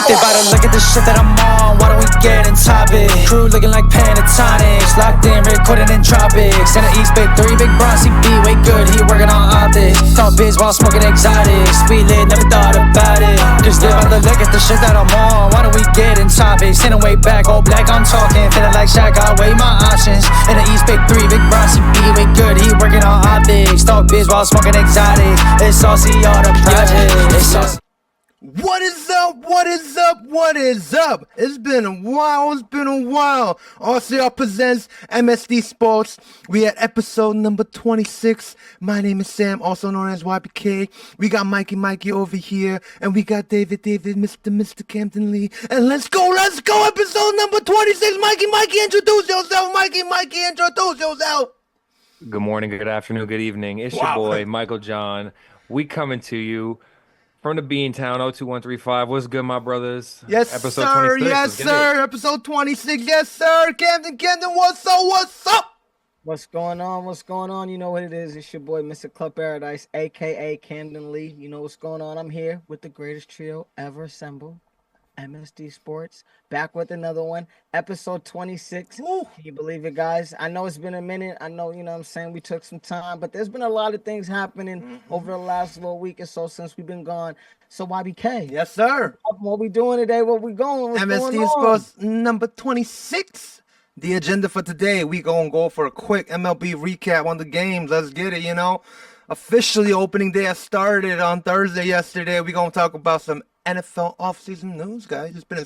They about to look at the shit that I'm on, why don't we get in topic? Crew looking like Pentatonics, locked in, recording in tropics. In the East Big 3, Big Bron, CB, way good, he working on optics. Thought biz while smoking exotics, we lit, never thought about it. Just they about to look at the shit that I'm on, why don't we get in topics? Sitting way back, all black, I'm talking, feeling like Shaq, I weigh my options. In the East Big 3, Big Bron, CB, way good, he working on optics. Thought biz while smoking exotics, it's RCR the project, it's RCR. What is up? What is up? What is up? It's been a while. RCR Presents, MSD Sports. We at episode number 26. My name is Sam, also known as YBK. We got Mikey over here, and we got David, Mr. Camden Lee. And let's go. Episode number 26. Mikey, introduce yourself. Mikey, introduce yourself. Good morning, good afternoon, good evening. It's your boy, Michael John. We coming to you from the Beantown 02135. What's good, my brothers? Yes, episode sir. 26. Yes, sir. Episode 26. Yes, sir. Camden, what's up? What's going on? You know what it is. It's your boy, Mr. Club Paradise, a.k.a. Camden Lee. You know what's going on. I'm here with the greatest trio ever assembled, MSD Sports. Back with another one. Episode 26. Ooh. Can you believe it, guys? I know it's been a minute. I know, you know what I'm saying, we took some time, but there's been a lot of things happening over the last little week or so since we've been gone. So YBK. Yes, sir. What we doing today? Where we going? What's MSD going on? Sports number 26. The agenda for today, we gonna go for a quick MLB recap on the games. Let's get it, Officially opening day has started on Thursday yesterday. We gonna talk about some NFL offseason news, guys. It's been a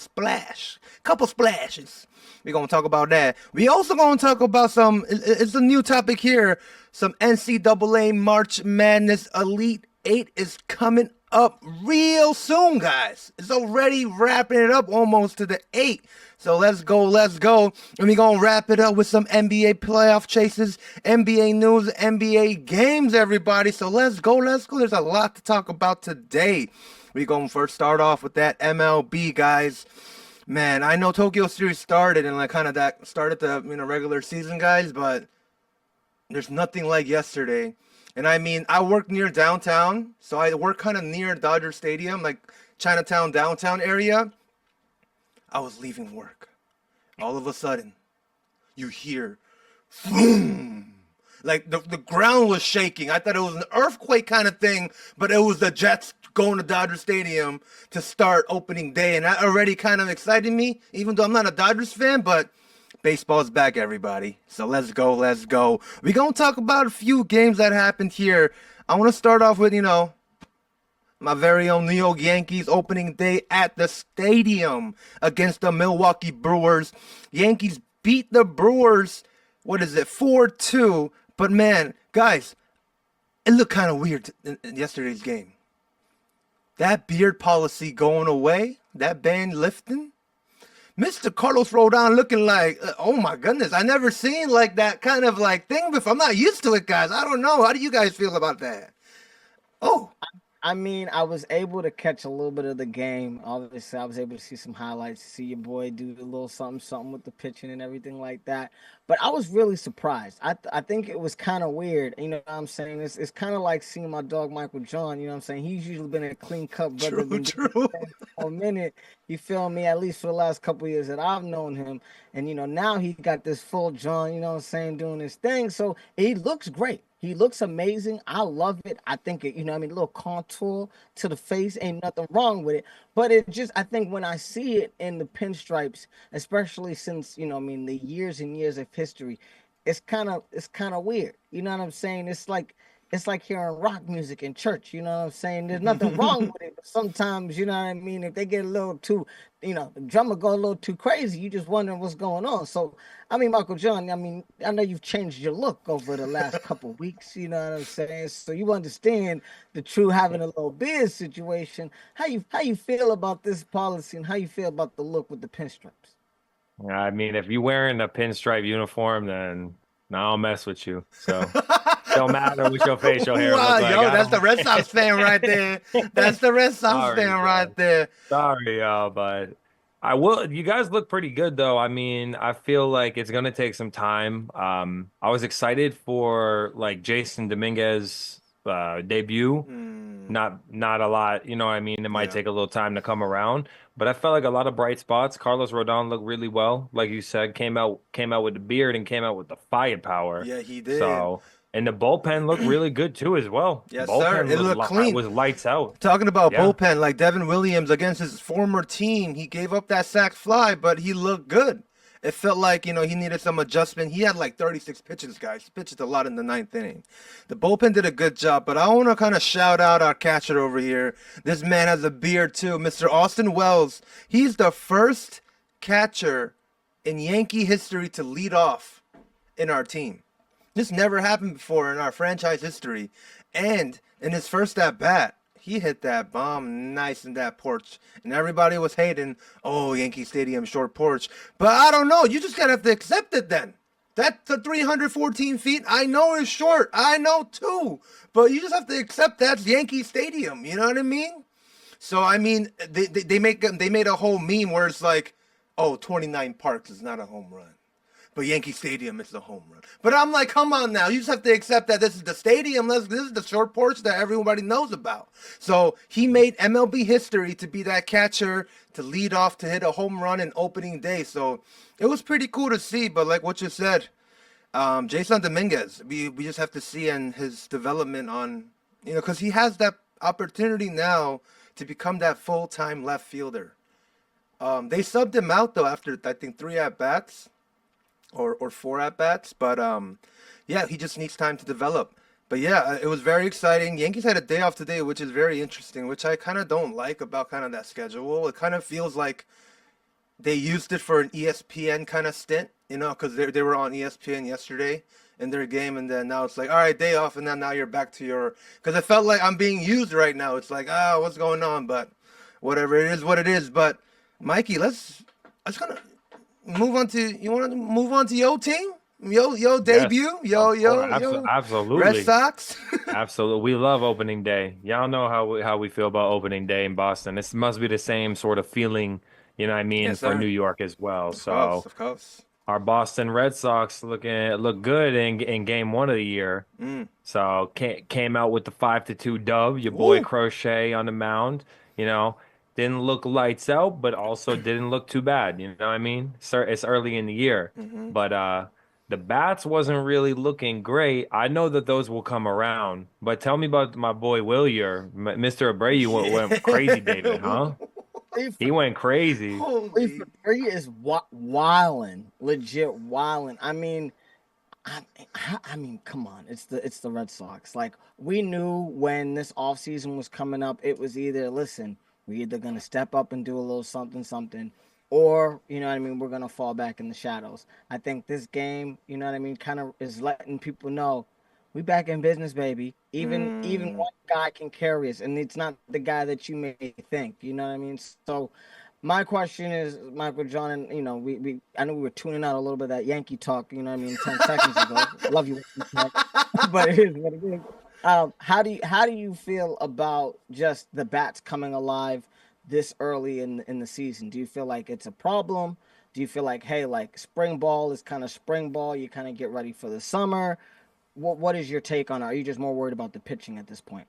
couple splashes. We're going to talk about that. We also going to talk about it's a new topic here, some NCAA March Madness Elite 8 is coming up real soon, guys. It's already wrapping it up almost to the 8. So let's go. And we're going to wrap it up with some NBA playoff chases, NBA news, NBA games, everybody. So let's go. There's a lot to talk about today. We're going to first start off with that MLB, guys. Man, I know Tokyo Series started and that started the regular season, guys, but there's nothing like yesterday. And I mean, I work near downtown, so I work kind of near Dodger Stadium, like Chinatown, downtown area. I was leaving work. All of a sudden, you hear, boom. Like the ground was shaking. I thought it was an earthquake kind of thing, but it was the Jets going to Dodger Stadium to start opening day. And that already kind of excited me, even though I'm not a Dodgers fan, but baseball's back, everybody. So let's go. We're going to talk about a few games that happened here. I want to start off with, my very own New York Yankees opening day at the stadium against the Milwaukee Brewers. Yankees beat the Brewers, 4-2. But man, guys, it looked kind of weird in yesterday's game. That beard policy going away, that ban lifting. Mr. Carlos Rodon looking like, oh my goodness, I never seen like that kind of like thing before. I'm not used to it, guys. I don't know. How do you guys feel about that? Oh. I mean, I was able to catch a little bit of the game. Obviously, I was able to see some highlights, see your boy do a little something with the pitching and everything like that. But I was really surprised. I think it was kind of weird. You know what I'm saying? It's kind of like seeing my dog Michael John. You know what I'm saying? He's usually been a clean cut brother. True. For a minute, you feel me? At least for the last couple of years that I've known him. And, now he got this full John, you know what I'm saying, doing his thing. So he looks great. He looks amazing. I love it. I think it, a little contour to the face, ain't nothing wrong with it. But I think when I see it in the pinstripes, especially since, the years and years of history, it's kind of weird. You know what I'm saying? It's like hearing rock music in church. You know what I'm saying? There's nothing wrong with it. But sometimes, you know what I mean? If they get a little too, the drummer go a little too crazy, you just wondering what's going on. So, Michael John, I know you've changed your look over the last couple of weeks. You know what I'm saying? So you understand the true having a little beard situation. How you feel about this policy and how you feel about the look with the pinstripes? I mean, if you're wearing a pinstripe uniform, then I'll mess with you. So don't matter what your facial hair looks like. That's the Red Sox fan right there. That's the Red Sox fan right there. Sorry, but I will. You guys look pretty good, though. I mean, I feel like it's gonna take some time. I was excited for like Jason Dominguez debut. Not a lot, you know what I mean? It might take a little time to come around, but I felt like a lot of bright spots. Carlos Rodon looked really well, like you said, came out with the beard and came out with the firepower. Yeah, he did. So, and the bullpen looked really good too as well. Yes, sir. Bullpen It looked clean. was lights out. Talking about Yeah. bullpen, like Devin Williams against his former team, he gave up that sac fly, but he looked good. It felt like, he needed some adjustment. He had like 36 pitches, guys. He pitched a lot in the ninth inning. The bullpen did a good job, but I want to kind of shout out our catcher over here. This man has a beard too, Mr. Austin Wells. He's the first catcher in Yankee history to lead off in our team. This never happened before in our franchise history. And in his first at bat, he hit that bomb nice in that porch. And everybody was hating, oh, Yankee Stadium short porch. But I don't know. You just got to have to accept it then. That's the 314 feet. I know it's short. I know too. But you just have to accept that's Yankee Stadium. You know what I mean? So, I mean, they made a whole meme where it's like, oh, 29 Parks is not a home run. But Yankee Stadium is the home run. But I'm like, come on now. You just have to accept that this is the stadium. This is the short porch that everybody knows about. So he made MLB history to be that catcher, to lead off, to hit a home run in opening day. So it was pretty cool to see. But like what you said, Jason Dominguez, we just have to see in his development on, because he has that opportunity now to become that full-time left fielder. They subbed him out, though, after, I think, 3 at-bats. Or 4 at-bats, but yeah, he just needs time to develop. But yeah, it was very exciting. Yankees had a day off today, which is very interesting, which I kind of don't like about kind of that schedule. It kind of feels like they used it for an ESPN kind of stint, because they were on ESPN yesterday in their game, and then now it's like, all right, day off, and then now you're back to your, because it felt like I'm being used right now. It's like, what's going on? But whatever, it is what it is. But Mikey, let's kind of move on to, you want to move on to your team? Your debut? Yes, absolutely. Red Sox? Absolutely. We love opening day. Y'all know how we feel about opening day in Boston. This must be the same sort of feeling, you know what I mean, Yes, for sir. New York as well. Of course. Our Boston Red Sox look good in game 1 of the year. So came out with the 5-2 dub. Your boy Ooh. Crochet on the mound, didn't look lights out, but also didn't look too bad. You know what I mean? It's early in the year, but the bats wasn't really looking great. I know that those will come around, but tell me about my boy Willier, Mr. Abreu went crazy, David, huh? He went crazy. Holy. He is wilding, legit wilding. I mean, come on, it's the Red Sox. Like, we knew when this offseason was coming up, it was either, listen, we're either gonna step up and do a little something, or, you know what I mean, we're gonna fall back in the shadows. I think this game, you know what I mean, kind of is letting people know we back in business, baby. Even one guy can carry us, and it's not the guy that you may think. You know what I mean? So my question is, Michael John, and we I know we were tuning out a little bit of that Yankee talk, you know what I mean, 10 seconds ago. Love you, but it is what it is. How do you feel about just the bats coming alive this early in the season? Do you feel like it's a problem? Do you feel like, hey, like spring ball is kind of spring ball, you kind of get ready for the summer? What is your take on it? Are you just more worried about the pitching at this point?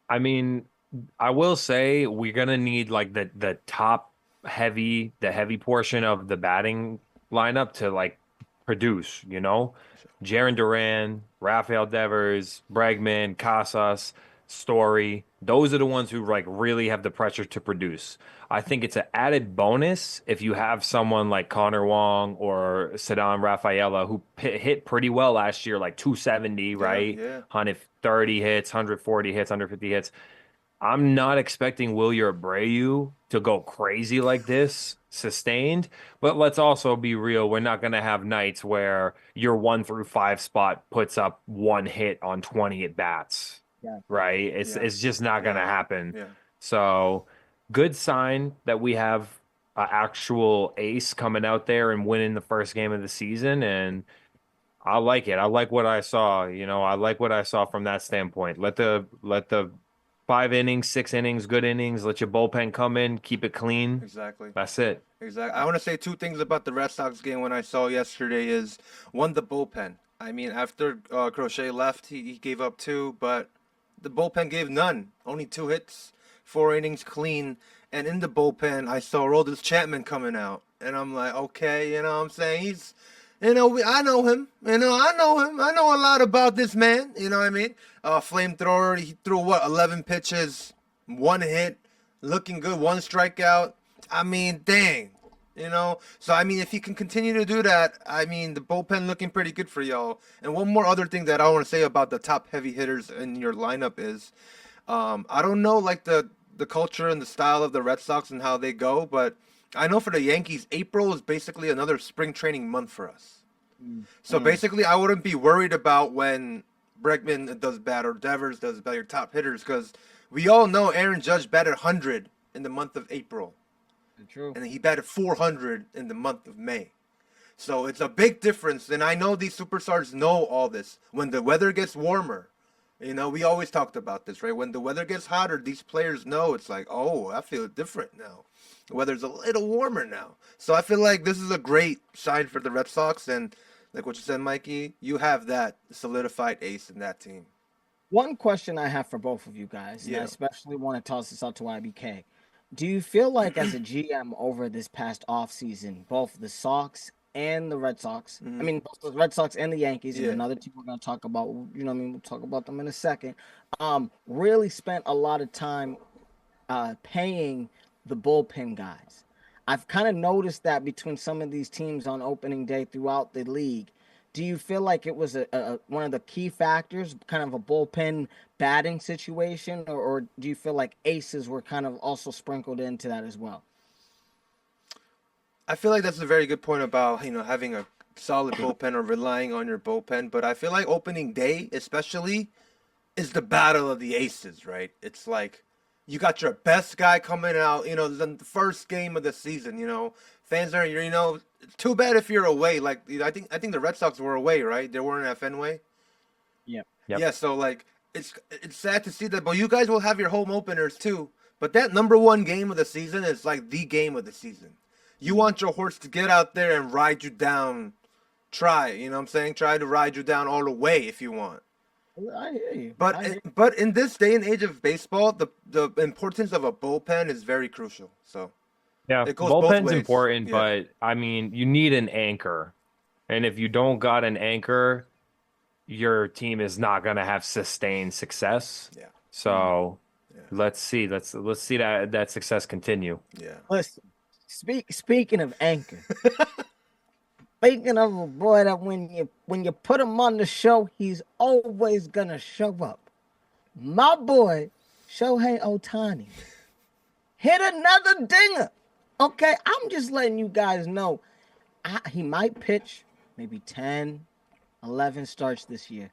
I mean, I will say we're gonna need like the heavy portion of the batting lineup to like produce, Jaron Duran, Rafael Devers, Bregman, Casas, Story. Those are the ones who like really have the pressure to produce. I think it's an added bonus if you have someone like Connor Wong or Ceddanne Rafaela who hit pretty well last year, like 270, right? Yeah. 130 hits, 140 hits, 150 hits. I'm not expecting Wilyer Abreu to go crazy like this, sustained. But let's also be real. We're not going to have nights where your 1 through 5 spot puts up 1 hit on 20 at bats, right? It's just not going to happen. Yeah. So good sign that we have an actual ace coming out there and winning the first game of the season. And I like it. I like what I saw. I like what I saw from that standpoint. Let the 5 innings, 6 innings, good innings. Let your bullpen come in, keep it clean. Exactly. That's it. Exactly. I want to say 2 things about the Red Sox game when I saw yesterday is, one, the bullpen. I mean, after Crochet left, he gave up 2, but the bullpen gave none. Only 2 hits, 4 innings clean. And in the bullpen, I saw Roldis Chapman coming out. And I'm like, okay, you know what I'm saying? He's, I know him. I know him. I know a lot about this man. You know what I mean? Flamethrower, he threw, 11 pitches, 1 hit, looking good, 1 strikeout. I mean, dang. So I mean, if he can continue to do that, I mean, the bullpen looking pretty good for y'all. And one more other thing that I want to say about the top heavy hitters in your lineup is, I don't know like the culture and the style of the Red Sox and how they go, but I know for the Yankees, April is basically another spring training month for us. So basically, I wouldn't be worried about when Bregman does bad or Devers does bad, your top hitters, because we all know Aaron Judge batted 100 in the month of April. True. And he batted 400 in the month of May. So it's a big difference. And I know these superstars know all this. When the weather gets warmer, we always talked about this, right? When the weather gets hotter, these players know it's like, oh, I feel different now. The weather's a little warmer now. So I feel like this is a great sign for the Red Sox. And like what you said, Mikey, you have that solidified ace in that team. One question I have for both of you guys, and I especially want to toss this out to IBK. Do you feel like as a GM over this past offseason, both the Sox and the Red Sox, I mean, both the Red Sox and the Yankees, and another team we're going to talk about, we'll talk about them in a second, really spent a lot of time paying the bullpen guys? I've kind of noticed that between some of these teams on opening day throughout the league. Do you feel like it was one of the key factors, kind of a bullpen batting situation, or do you feel like aces were kind of also sprinkled into that as well? I feel like that's a very good point about, having a solid bullpen or relying on your bullpen. But I feel like opening day, especially, is the battle of the aces, right? It's like you got your best guy coming out, the first game of the season, fans are, it's too bad if you're away. Like, I think the Red Sox were away, right? They weren't at Fenway. Yep. Yeah. So like, it's sad to see that, but you guys will have your home openers too. But that number 1 game of the season is like the game of the season. You want your horse to get out there and ride you down. Try to ride you down all the way if you want. I hear you. But in this day and age of baseball, the importance of a bullpen is very crucial. So. Yeah, bullpen's important, but I mean, you need an anchor. And if you don't got an anchor, your team is not going to have sustained success. Yeah. So let's see. Let's see that success continue. Yeah. Listen, speaking of anchor, speaking of a boy that when you put him on the show, he's always going to show up. My boy, Shohei Ohtani, hit another dinger. Okay, I'm just letting you guys know he might pitch maybe 10, 11 starts this year,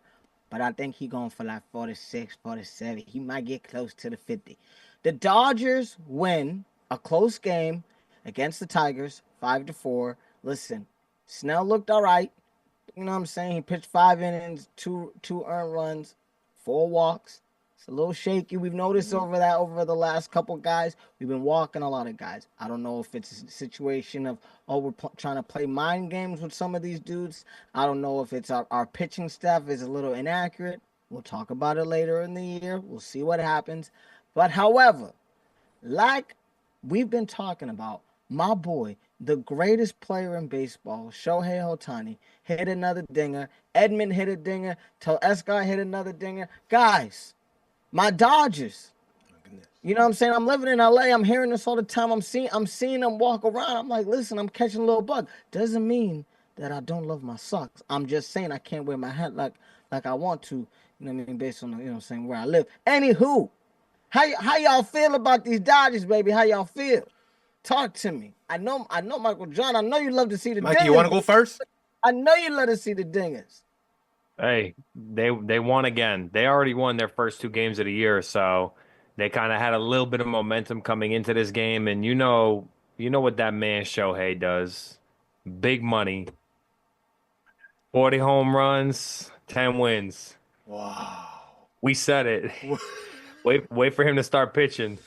but I think he's going for like 46, 47. He might get close to the 50. The Dodgers win a close game against the Tigers, 5-4. Listen, Snell looked all right. You know what I'm saying? He pitched 5 innings, two earned runs, 4 walks. It's a little shaky. We've noticed over the last couple guys. We've been walking a lot of guys. I don't know if it's a situation of, we're trying to play mind games with some of these dudes. I don't know if it's our pitching staff is a little inaccurate. We'll talk about it later in the year. We'll see what happens. But however, like we've been talking about, my boy, the greatest player in baseball, Shohei Ohtani, hit another dinger. Edmund hit a dinger. Escar hit another dinger. Guys, my Dodgers. You know what I'm saying? I'm living in LA. I'm hearing this all the time. I'm seeing them walk around. I'm like, listen, I'm catching a little bug. Doesn't mean that I don't love my Sox. I'm just saying I can't wear my hat like I want to. You know what I mean? Based on the, saying where I live. Anywho, how y'all feel about these Dodgers, baby? How y'all feel? Talk to me. I know, Michael John. I know you love to see the Mikey, dingers. you want to go first? I know you love to see the dingers. Hey, they won again. They already won their first 2 games of the year, so they kind of had a little bit of momentum coming into this game. And you know what that man Shohei does. Big money. 40 home runs, 10 wins. Wow. We said it. Wait for him to start pitching.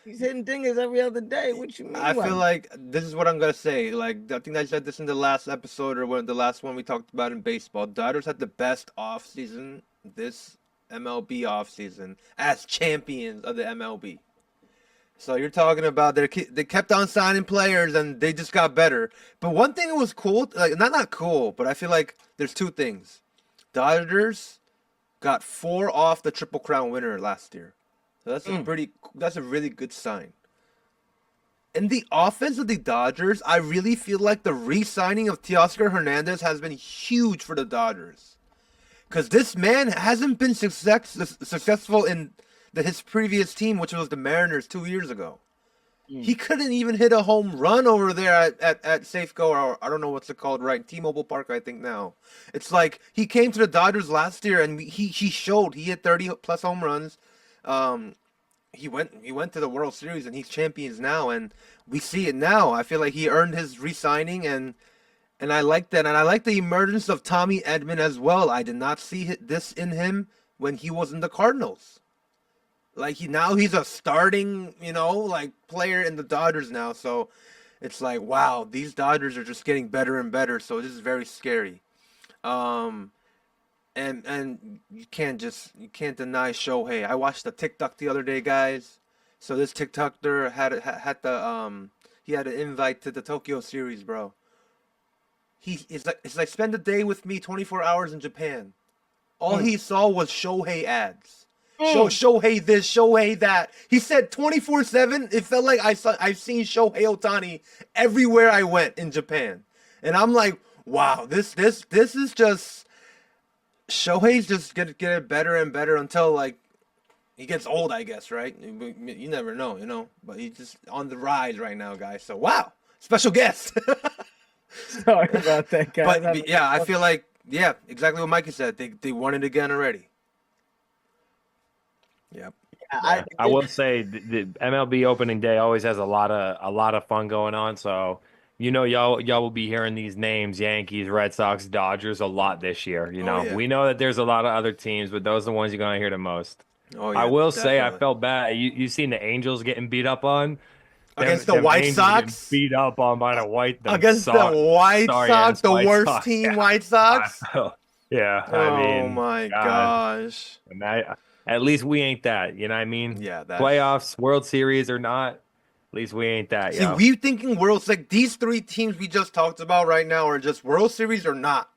He's hitting dingers every other day. What you mean? I feel like this is what I'm gonna say. Like, I think I said this in the last episode or the last one we talked about in baseball. Dodgers had the best off season this MLB offseason as champions of the MLB. So you're talking about they kept on signing players and they just got better. But one thing that was cool, like not cool, but I feel like there's two things. Dodgers got 4 off the Triple Crown winner last year. So that's a really good sign. In the offense of the Dodgers, I really feel like the re-signing of Teoscar Hernandez has been huge for the Dodgers. Because this man hasn't been successful in his previous team, which was the Mariners 2 years ago. He couldn't even hit a home run over there at Safeco, or I don't know what's it called, right? T-Mobile Park, I think now. It's like he came to the Dodgers last year and he showed he hit 30 plus home runs. He went to the World Series and he's champions now, and we see it now. I feel like he earned his re-signing, and I like that, and I like the emergence of Tommy Edman as well. I did not see this in him when he was in the Cardinals. Like he's a starting, like player in the Dodgers now. So it's like, wow, these Dodgers are just getting better and better. So this is very scary. And you can't deny Shohei. I watched the TikTok the other day, guys. So this TikToker he had an invite to the Tokyo series, bro. It's like spend a day with me, 24 hours in Japan. All he saw was Shohei ads. Shohei this, Shohei that. He said 24/7. It felt like I've seen Shohei Ohtani everywhere I went in Japan, and I'm like, wow, this is just Shohei's just gonna get better and better until like he gets old, I guess, right? You never know, but he's just on the rise right now, guys. So wow, special guest. Sorry about that, guys. But yeah, I feel like exactly what Mikey said. They won it again already. Yep. Yeah, I will say the MLB opening day always has a lot of fun going on. So y'all will be hearing these names: Yankees, Red Sox, Dodgers a lot this year. We know that there's a lot of other teams, but those are the ones you're gonna hear the most. Oh, yeah, I will say I felt bad. You seen the Angels getting beat up on against the White Sox? Beat up on by the White against the White Sox, the worst team, White Sox. Yeah, oh my gosh. And at least we ain't that, you know what I mean? Yeah, playoffs, World Series or not, at least we ain't that. See, we thinking like these 3 teams we just talked about right now are just World Series or not,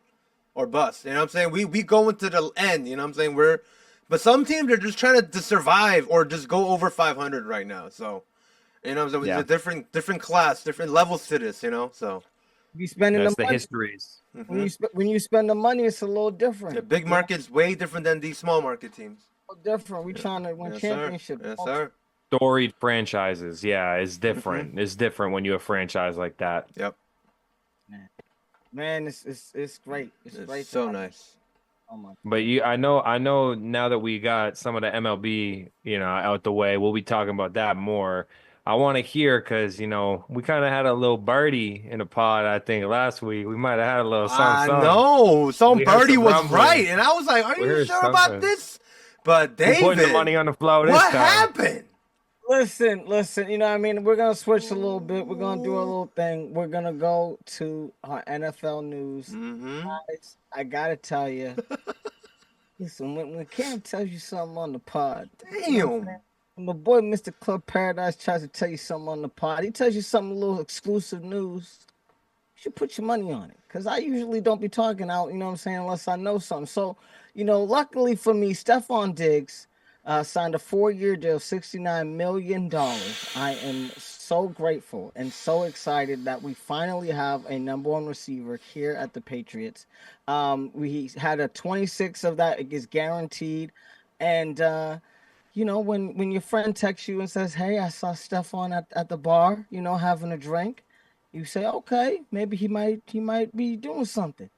or bust. You know what I'm saying? We go into the end. You know what I'm saying? But some teams are just trying to survive or just go over 500 right now. So, you know what I'm saying? It's a different class, different levels to this. So you spending the histories. Mm-hmm. When you spend the money, it's a little different. The big market's way different than these small market teams. Different. We trying to win championship. Yes, sir. Storied franchises, is different. Mm-hmm. It's different when you have a franchise like that. Yep. Man, it's great. It's great. So nice. Oh my. But I know now that we got some of the MLB, out the way, we'll be talking about that more. I want to hear because we kind of had a little birdie in the pod. I think last week we might have had a little something. I know some birdie was right, and I was like, "Are you sure about this?" But David, putting the money on the floor. What happened? Listen. You know what I mean? We're gonna switch a little bit. We're gonna do a little thing. We're gonna go to our NFL news. Mm-hmm. Guys, I gotta tell you. Listen, when Cam tells you something on the pod, damn. When my boy Mr. Club Paradise tries to tell you something on the pod, he tells you something, a little exclusive news. You should put your money on it, because I usually don't be talking out, you know what I'm saying, unless I know something. So, luckily for me, Stephon Diggs signed a 4-year deal, $69 million. I am so grateful and so excited that we finally have a number 1 receiver here at the Patriots. We had a 26 of that is guaranteed, and when your friend texts you and says, "Hey, I saw Stephon at the bar, having a drink," you say, "Okay, maybe he might be doing something."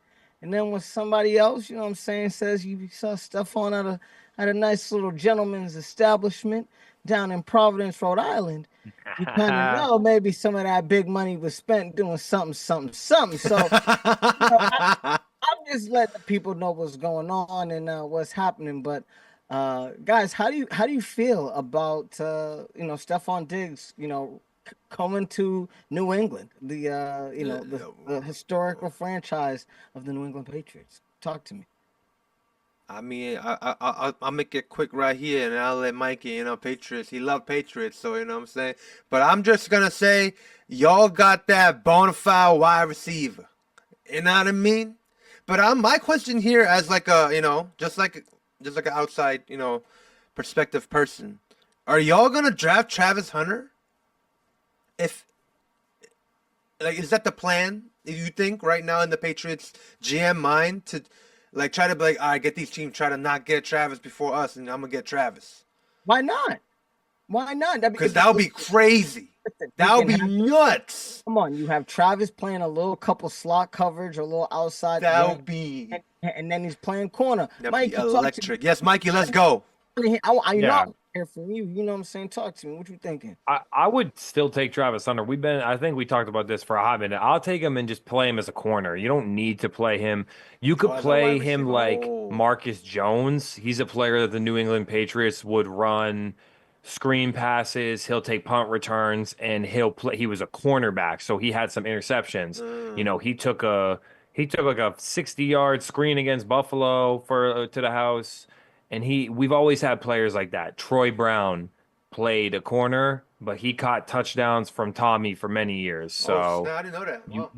And then when somebody else, says you saw Stephon at a nice little gentleman's establishment down in Providence, Rhode Island, you kind of know maybe some of that big money was spent doing something. So I'm just letting the people know what's going on and what's happening. But guys, how do you feel about Stephon Diggs, coming to New England, the historical franchise of the New England Patriots? Talk to me. I mean, I'll make it quick right here, and I'll let Mikey, Patriots. He loved Patriots, so you know what I'm saying. But I'm just gonna say, y'all got that bona fide wide receiver. You know what I mean? But my question here, as like a, just like an outside, perspective person, are y'all gonna draft Travis Hunter? If like, is that the plan? You think right now in the Patriots GM mind to like try to be like, all right, get these teams try to not get Travis before us, and I'm gonna get Travis Why not? Why not? because that would be crazy. That would be nuts. Come on, you have Travis playing a little couple slot coverage, a little outside. That would be and then he's playing corner. that'd Mike, be electric. Yes, Mikey, let's go. I know Yeah. I hear from you. You know what I'm saying? Talk to me. What you thinking? I would still take Travis Hunter. I think we talked about this for a hot minute. I'll take him and just play him as a corner. You don't need to play him. You could as a play wide him receiver. like Oh. Marcus Jones. He's a player that the New England Patriots would run screen passes. He'll take punt returns and he'll play. He was a cornerback, so he had some interceptions. He took like a 60-yard screen against Buffalo to the house. And we've always had players like that. Troy Brown played a corner, but he caught touchdowns from Tommy for many years. Oh, So I didn't know that. Wow.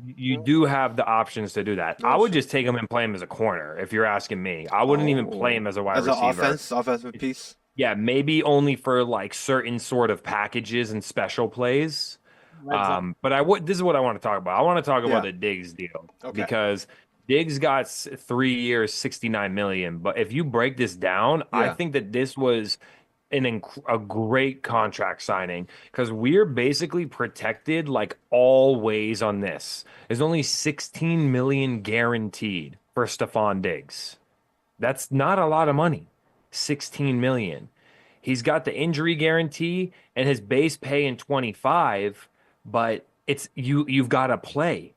you do have the options to do that. I would just take him and play him as a corner if you're asking me. I wouldn't even play him as a wide As an receiver. offensive piece. Yeah, maybe only for like certain sort of packages and special plays. But this is what I want to talk about. I want to talk about the Diggs deal because Diggs got 3 years, 69 million. But if you break this down, I think that this was a great contract signing because we're basically protected like always on this. There's only 16 million guaranteed for Stephon Diggs. That's not a lot of money. 16 million. He's got the injury guarantee and his base pay in 25, but it's you've got to play.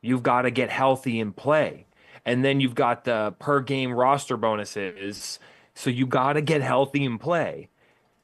You've got to get healthy and play. And then you've got the per game roster bonuses. So you got to get healthy and play.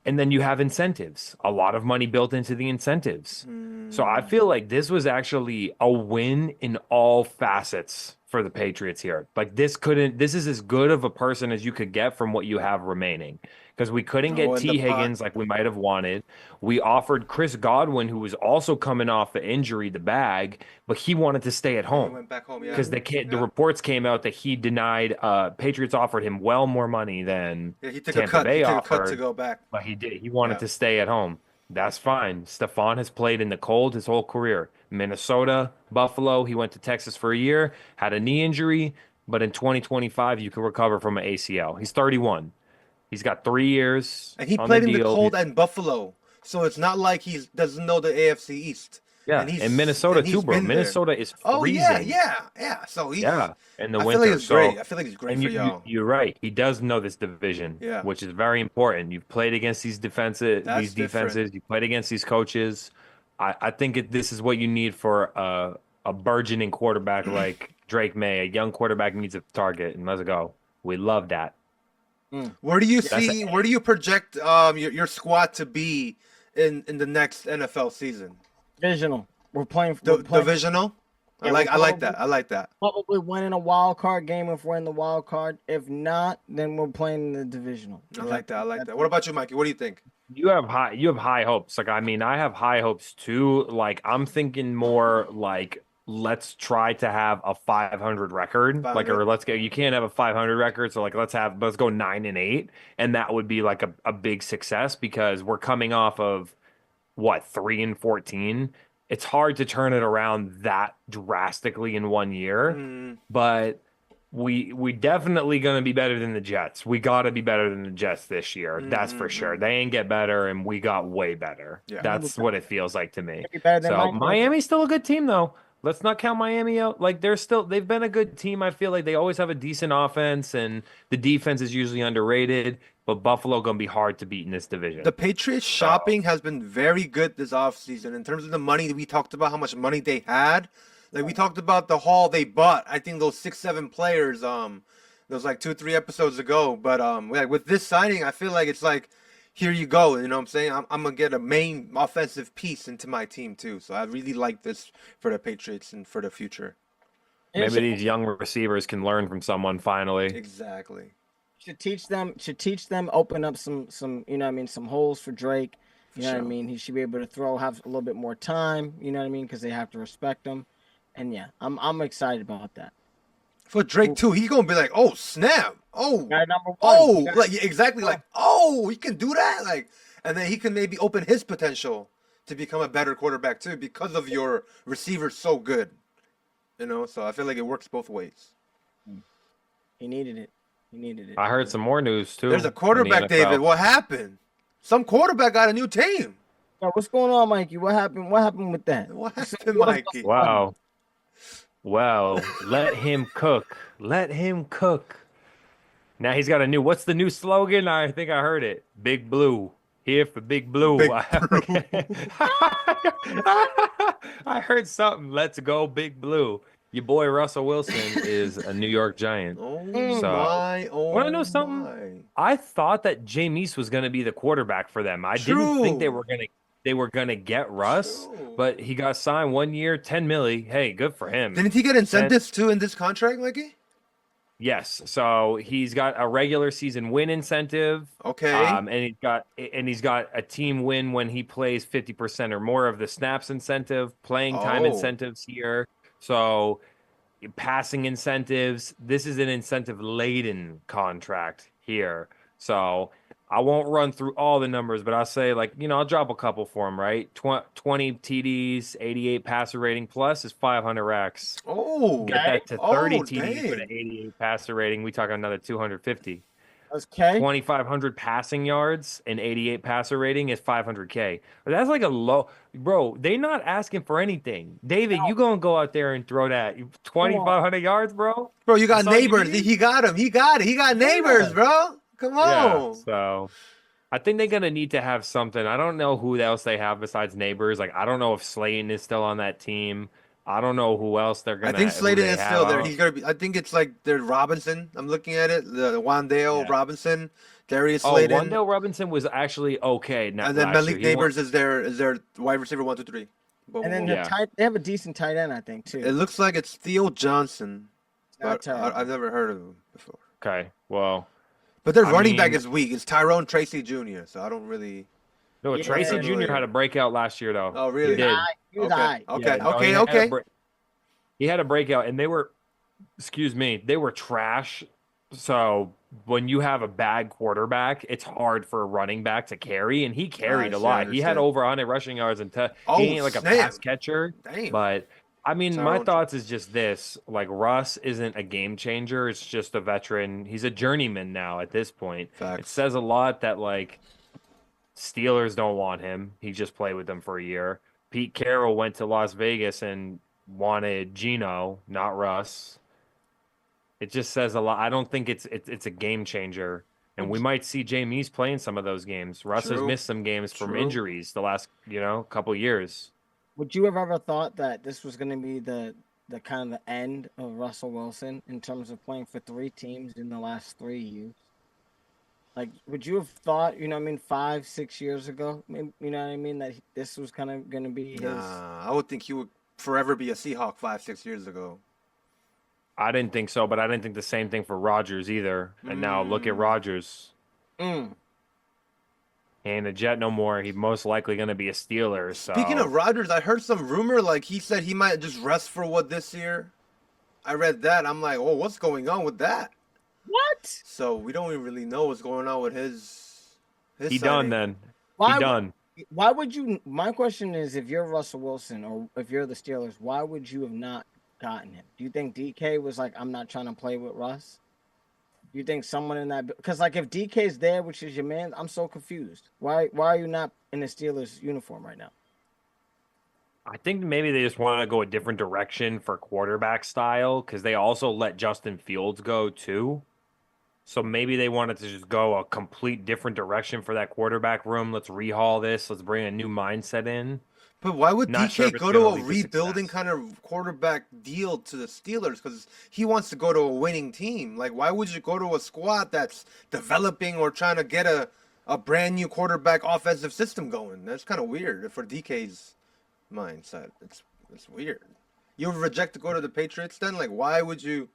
And then you have incentives, a lot of money built into the incentives. So I feel like this was actually a win in all facets for the Patriots here. Like this is as good of a person as you could get from what you have remaining. Because we couldn't get T. Higgins like we might have wanted. We offered Chris Godwin, who was also coming off the injury, the bag, but he wanted to stay at home. He went back home, yeah. Because the reports came out that he denied. Patriots offered him well more money than he took Tampa Bay a offered, cut to go back. but he did. He wanted to stay at home. That's fine. Stephon has played in the cold his whole career. Minnesota, Buffalo. He went to Texas for a year, had a knee injury, but in 2025 you can recover from an ACL. He's 31. He's got 3 years. And he on played the in the deal. cold and Buffalo. So it's not like he doesn't know the AFC East. Yeah, and Minnesota too, bro. Minnesota is freezing. Oh, yeah. So he's in the I winter. feel like it's great. I feel like he's great and for y'all. You're right. He does know this division, which is very important. You've played against these defenses. You played against these coaches. I think this is what you need for a burgeoning quarterback like Drake May. A young quarterback needs a target, and let's go. We love that. Where do you project your squad to be in the next NFL season? Divisional. We're playing divisional. Yeah, I like that. Probably winning a wild card game if we're in the wild card. If not, then we're playing in the divisional. I like that. What about you, Mikey? What do you think? You have high hopes. Like, I mean, I have high hopes too. Like, I'm thinking more like let's try to have a 500 record. 500? Like, or you can't have a 500 record. So like, let's go 9-8. And that would be like a big success because we're coming off of 3-14. It's hard to turn it around that drastically in 1 year, but we definitely going to be better than the Jets. We got to be better than the Jets this year. That's for sure. They ain't get better, and we got way better. Yeah. That's what it feels like to me. So Miami's still a good team, though. Let's not count Miami out. Like they've been a good team. I feel like they always have a decent offense, and the defense is usually underrated. But Buffalo gonna be hard to beat in this division. The Patriots shopping has been very good this offseason in terms of the money. We talked about how much money they had. Like we talked about the haul they bought. I think those 6-7 players. Those like 2-3 episodes ago. But like with this signing, I feel like it's like, here you go. You know what I'm saying? I'm gonna get a main offensive piece into my team too. So I really like this for the Patriots and for the future. Maybe these young receivers can learn from someone finally. Exactly. Should teach them, open up some, you know what I mean, some holes for Drake. You know what I sure. mean? He should be able to have a little bit more time, you know what I mean? Because they have to respect him. And yeah, I'm excited about that. For Drake too, he's gonna be like, oh snap, oh, Guy number one. oh, like yeah, exactly, like oh, he can do that, like, and then he can maybe open his potential to become a better quarterback too because of your receivers so good, you know. So I feel like it works both ways. He needed it. I heard some more news too. There's a in the quarterback, NFL. David. What happened? Some quarterback got a new team. Yo, what's going on, Mikey? What happened? What happened with that? What happened, Mikey? Wow. Well, let him cook. Let him cook. Now he's got a new. What's the new slogan? I think I heard it. Big Blue. Here for Big Blue. Big I heard something. Let's go, Big Blue. Your boy Russell Wilson is a New York Giant. Oh So, my! Oh want to know something? my. I thought that Jameis was going to be the quarterback for them. I didn't think they were gonna get Russ, True. but he got signed 1 year, 10 milli. Hey, good for him. Didn't he get incentives too in this contract, Mikey? Yes, so he's got a regular season win incentive. Okay. And he's got a team win when he plays 50% or more of the snaps incentive, playing time Oh. incentives here. So passing incentives. This is an incentive laden contract here. So I won't run through all the numbers, but I'll say, like, I'll drop a couple for him, right? 20 TDs, 88 passer rating plus is 500 racks. Oh. Get that to 30 Oh, TDs with dang. an 88 passer rating. We talk another 250. Okay. 2,500 passing yards and 88 passer rating is 500K. But that's like a low, bro. They not asking for anything. David, you gonna go out there and throw that 2,500 yards, bro? Bro, you got That's all you neighbors. need? He got him. He got it. He got neighbors, bro. Come Yeah. on. So I think they're gonna need to have something. I don't know who else they have besides neighbors. Like, I don't know if Slayton is still on that team. I don't know who else they're I gonna. think Sladen who they is have. still I there. don't- He's gonna be. I think it's like there's Robinson. I'm looking at it. The Wandale Yeah. Robinson, Darius Oh, Slayton, Wandale Robinson was actually okay. and then last year. Malik He won- Neighbors is their wide receiver 1, 2, 3. Boom, And then boom, Yeah. they have a decent tight end, I think, too. It looks like it's Theo Johnson, Not but terrible. I've never heard of him before. Okay, well, But their I running back mean- is weak. It's Tyrone Tracy Jr. So I don't really. no, Yeah. Tracy Jr. had a breakout last year, though. Oh, really? He did. He was Okay. aight. Okay. Yeah, no, Okay. he had a Okay. he had a breakout, and they were, they were trash. So when you have a bad quarterback, it's hard for a running back to carry, and he carried a see, I lot. He had understand. over 100 rushing yards, and Oh, he ain't like a snap. pass catcher. Damn. But I mean, my Tyrone- thoughts is just this: like, Russ isn't a game changer. It's just a veteran. He's a journeyman now at this point. Facts. It says a lot that, like, Steelers don't want him. He just played with them for a year. Pete Carroll went to Las Vegas and wanted Geno, not Russ. It just says a lot. I don't think it's a game changer. And we might see Jameis playing some of those games. Russ has True. missed some games from True. injuries the last, couple years. Would you have ever thought that this was going to be the kind of the end of Russell Wilson in terms of playing for 3 teams in the last 3 years? Like, would you have thought, 5, 6 years ago, you know what I mean, that this was kind of going to be his? Nah, I would think he would forever be a Seahawk 5, 6 years ago. I didn't think so, but I didn't think the same thing for Rodgers either. And now look at Rodgers. Mm. He ain't a Jet no more. He's most likely going to be a Steeler. So. Speaking of Rodgers, I heard some rumor like he said he might just rest for what this year. I read that. I'm like, oh, what's going on with that? What? So we don't even really know what's going on with his he signing. done then. Why, He done. Why would you? My question is, if you're Russell Wilson or if you're the Steelers, why would you have not gotten him? Do you think DK was like, I'm not trying to play with Russ? Do you think someone in that? Because like if DK's there, which is your man, I'm so confused. Why are you not in the Steelers uniform right now? I think maybe they just wanted to go a different direction for quarterback style because they also let Justin Fields go too. So maybe they wanted to just go a complete different direction for that quarterback room. Let's rehaul this. Let's bring a new mindset in. But why would Not DK sure if it's go to gonna a lead to rebuilding success. kind of quarterback deal to the Steelers? Because he wants to go to a winning team. Like, why would you go to a squad that's developing or trying to get a brand new quarterback offensive system going? That's kind of weird for DK's mindset. It's weird. You would reject to go to the Patriots then? Like, why would you?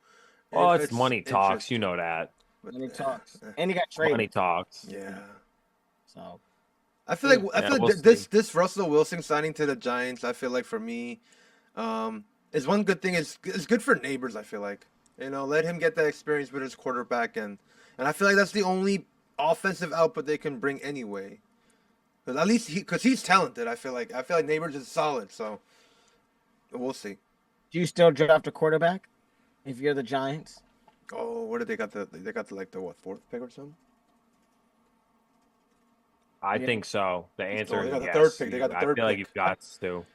Oh, If it's money talks. You interesting. know that. But, And he talks, and he got traded. Money talks. yeah. So I feel like Yeah, we'll this Russell Wilson signing to the Giants. I feel like for me, is one good thing. Is good for Neighbors. I feel like let him get that experience with his quarterback, and I feel like that's the only offensive output they can bring anyway. Because at least he's talented. I feel like Neighbors is solid. So we'll see. do you still draft a quarterback if you're the Giants? Oh, what did they got the what, fourth pick or something? I Yeah. think so. The answer they is got the yes. third pick. They got the I third feel like pick. you've got to.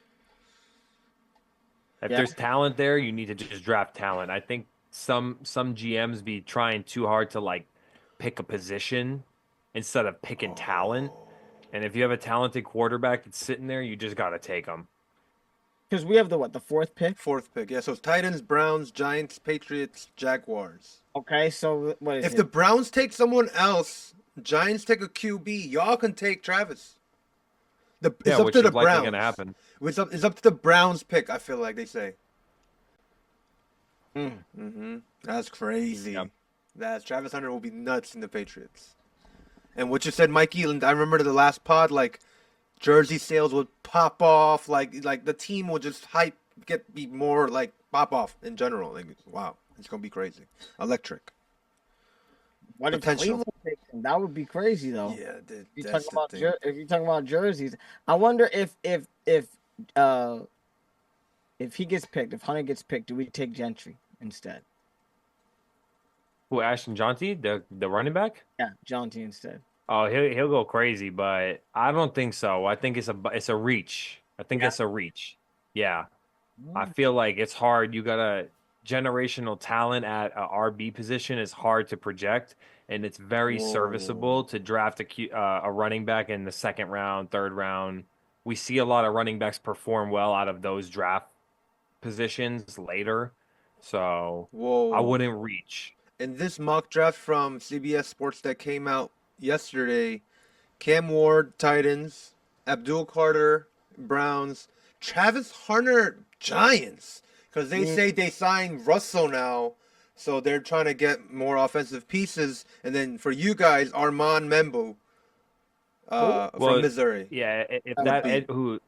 If Yeah. there's talent there, you need to just draft talent. I think some GMs be trying too hard to like pick a position instead of picking talent. And if you have a talented quarterback that's sitting there, you just got to take them. Because we have the fourth pick. Fourth pick. Yeah, so it's Titans, Browns, Giants, Patriots, Jaguars. Okay, so what is If it? the Browns take someone else, Giants take a QB, y'all can take Travis. It's up which to is the likely Browns. going to happen. It's up to the Browns pick, I feel like they say. Mm. That's crazy. Yep. That's Travis Hunter will be nuts in the Patriots. And what you said, Mikey, I remember the last pod, like jersey sales would pop off, like the team would just be more like pop off in general. Like, wow, it's gonna be crazy, electric. What if potential. Cleveland takes him? That would be crazy though. Yeah, If you're that's talking the about thing. if you're talking about jerseys, I wonder if he gets picked, if Hunter gets picked, do we take Gentry instead? Who, Ashton Jonty, the running back? Yeah, John T instead. Oh, he'll go crazy, but I don't think so. I think it's a reach. I think it's a reach. Yeah. I feel like it's hard. You got a generational talent at a RB position is hard to project, and it's very serviceable to draft a running back in the second round, third round. We see a lot of running backs perform well out of those draft positions later, so Whoa. I wouldn't reach. In this mock draft from CBS Sports that came out yesterday, Cam Ward, Titans, Abdul Carter, Browns, Travis Hunter, Giants. Because they say they signed Russell now, so they're trying to get more offensive pieces. And then for you guys, Armand Membo from Missouri. Yeah, if That that would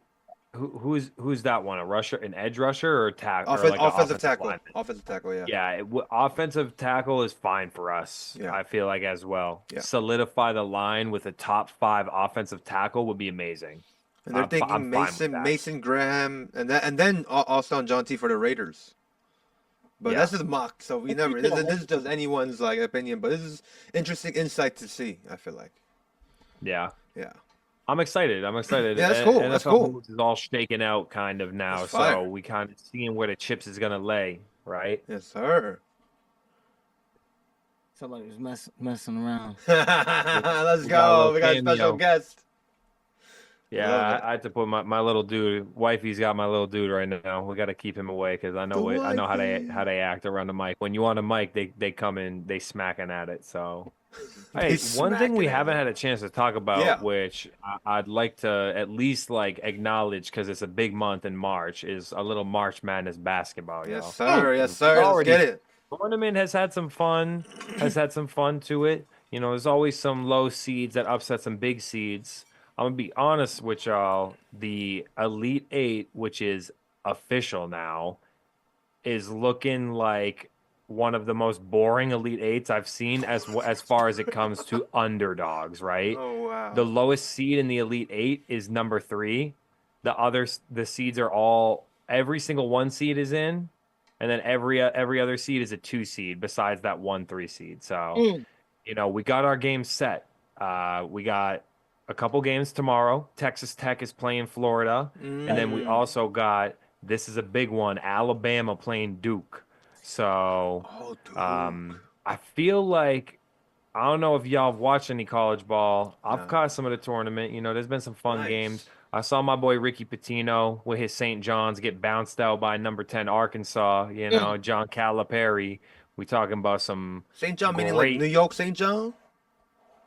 who's that one? An edge rusher or tackle? Offensive tackle. Lineman? Offensive tackle, yeah. Yeah, offensive tackle is fine for us. Yeah. I feel like as well. Yeah. Solidify the line with a top 5 offensive tackle would be amazing. And they're thinking I'm fine with that. Mason Graham, and then also on John T for the Raiders. But that's just mock, so we never. This is just anyone's like opinion, but this is interesting insight to see. I feel like. Yeah. Yeah. I'm excited. Yeah, that's cool. That's cool. Moves is all shaken out kind of now, That's fire. so we kind of seeing where the chips is gonna lay, right? Yes, sir. Somebody was messing around. Let's We got a go. little We got a special cameo. guest. Yeah, Love it. I had to put my little dude. Wifey's got my little dude right now. We got to keep him away because I know The I know wifey. how they act around the mic. When you on a mic, they come in, they smacking at it. So, They hey, one thing we smacking at haven't it. had a chance to talk about, Yeah. which I'd like to at least like acknowledge because it's a big month in March, is a little March Madness basketball. Yes, yo. sir. Yes, sir. Let's Already- get it. Tournament has had some fun. To it. You know, there's always some low seeds that upset some big seeds. I'm gonna be honest with y'all. The Elite Eight, which is official now, is looking like one of the most boring Elite Eights I've seen as far as it comes to underdogs. Right. Oh wow. The lowest seed in the Elite Eight is number 3. The seeds are all every single 1 seed is in, and then every other seed is a 2 seed besides that 1-3 seed. So, you know, we got our game set. We got a couple games tomorrow. Texas Tech is playing Florida, and then we also got, this is a big one, Alabama playing Duke. So, Oh, dude. I feel like, I don't know if y'all have watched any college ball. I've caught some of the tournament. You know, there's been some fun Nice. games. I saw my boy Ricky Pitino with his St. John's get bounced out by number 10 Arkansas. You know, John Calipari. We talking about some St. John meaning like great- New York St. John?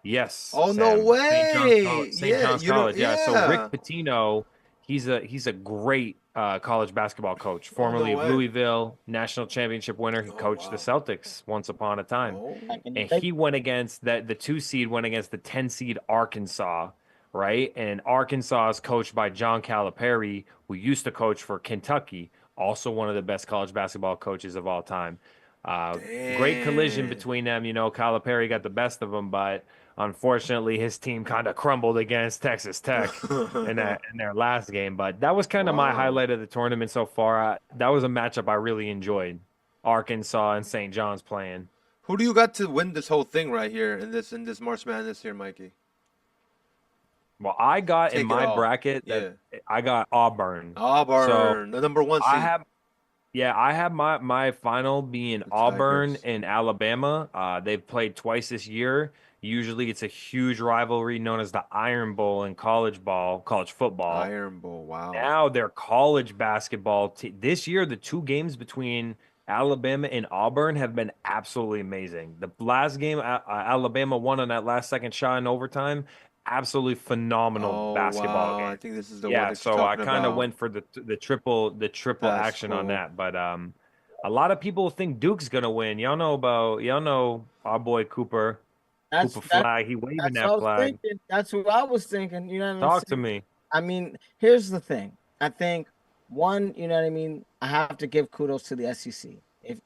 Yes. Oh, no Sam. way. St. Yeah, John's you know- College. Yeah. So yeah. Rick Pitino, He's a great college basketball coach, Oh, no formerly of way. Louisville, national championship winner. He Oh, coached the wow. Celtics once upon a time. Oh, Back in the And day. he went against the 2 seed went against the 10 seed Arkansas, right? And Arkansas is coached by John Calipari, who used to coach for Kentucky, also one of the best college basketball coaches of all time. Great collision damn. between them. Calipari got the best of them, but unfortunately, his team kind of crumbled against Texas Tech in their last game. But that was kind of my Wow. highlight of the tournament so far. That was a matchup I really enjoyed. Arkansas and St. John's playing. Who do you got to win this whole thing right here in this March Madness here, Mikey? Well, I got in Take it my all. bracket Yeah. that I got Auburn. So Auburn, the number 1 I seed. have I have my final being The Auburn Tigers. and Alabama. They've played twice this year. Usually it's a huge rivalry known as the Iron Bowl in college football. Iron Bowl. Wow. Now their college basketball this year, the 2 games between Alabama and Auburn have been absolutely amazing. The last game, Alabama won on that last second shot in overtime. Absolutely phenomenal Oh, basketball wow. I game. think this is the one Yeah, that you're so I talking kind of about. went for the triple That's action on cool. that. But a lot of people think Duke's gonna win. Y'all know our boy That's Cooper that. flag. He waving That's what I that was flag. thinking. That's what I was thinking. You know what I'm Talk to saying? me. I mean, here's the thing. I think one, you know what I mean. I have to give kudos to the SEC.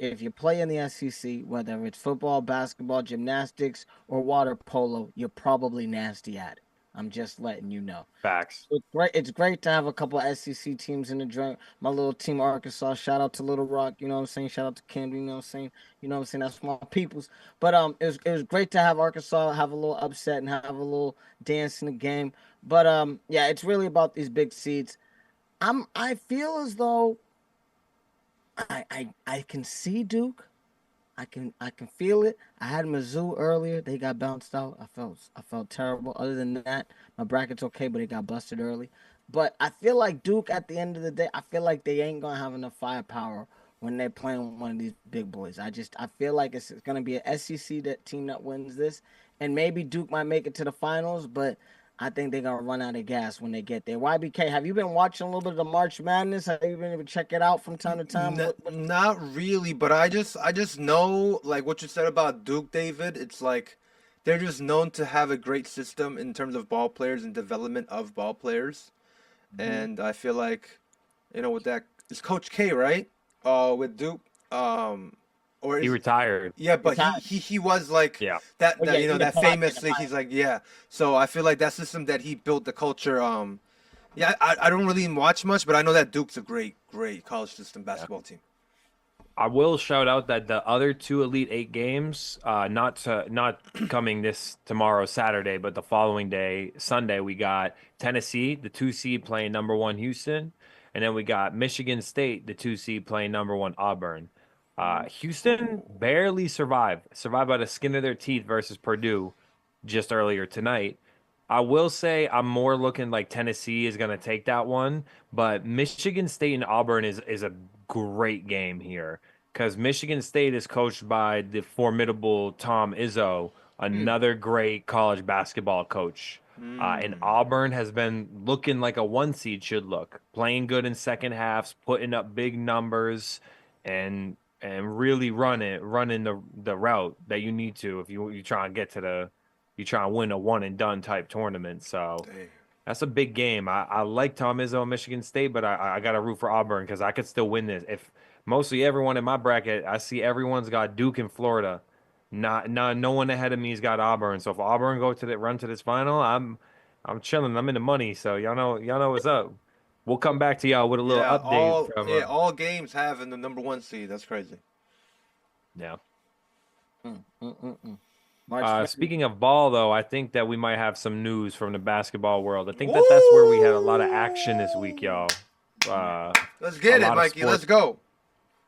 If you play in the SEC, whether it's football, basketball, gymnastics, or water polo, you're probably nasty at it. I'm just letting you know. Facts. It's great. It's great to have a couple of SEC teams in the joint. My little team, Arkansas. Shout out to Little Rock. You know what I'm saying. Shout out to Camden. You know what I'm saying. You know what I'm saying. That's my peoples. But it was great to have Arkansas have a little upset and have a little dance in the game. But yeah, it's really about these big seeds. I feel as though I can see Duke. I can feel it. I had Mizzou earlier. They got bounced out. I felt terrible. Other than that, my bracket's okay, but it got busted early. But I feel like Duke at the end of the day, I feel like they ain't gonna have enough firepower when they're playing one of these big boys. I feel like it's gonna be a SEC team that wins this, and maybe Duke might make it to the finals, but I think they're gonna run out of gas when they get there. YBK, have you been watching a little bit of the March Madness? Have you been able to check it out from time to time? What Not really, but I just know like what you said about Duke, David. It's like they're just known to have a great system in terms of ball players and development of ball players. And I feel like, with that, it's Coach K, right? With Duke, or He is retired. yeah, but he retired? he was like Yeah. that Oh that yeah, you he know that retired. He famously he's like yeah. So I feel like that system that he built the culture. Yeah, I don't really watch much, but I know that Duke's a great college system basketball team. I will shout out that the other 2 Elite 8 games, not coming this tomorrow Saturday, but the following day, Sunday, we got Tennessee, the 2 seed playing number 1 Houston, and then we got Michigan State, the 2 seed playing number 1 Auburn. Houston barely survived by the skin of their teeth versus Purdue just earlier tonight. I will say I'm more looking like Tennessee is going to take that one, but Michigan State and Auburn is a great game here because Michigan State is coached by the formidable Tom Izzo, another great college basketball coach. And Auburn has been looking like a 1 seed should look, playing good in second halves, putting up big numbers, and really running the route that you need to if you try and get to you try and win a one and done type tournament. So Dang. that's a big game. I like Tom Izzo and Michigan State, but I got to root for Auburn because I could still win this. If mostly everyone in my bracket, I see everyone's got Duke and Florida. No one ahead of me's got Auburn. So if Auburn run to this final, I'm chilling. I'm in the money. So y'all know what's up. We'll come back to y'all with a little Yeah, update from all games have in the number 1 seed. That's crazy. yeah. March Madness. Speaking of ball, though, I think that we might have some news from the basketball world. I think that's where we had a lot of action this week, y'all. Let's get a it, lot of Mikey. Let's sports. go.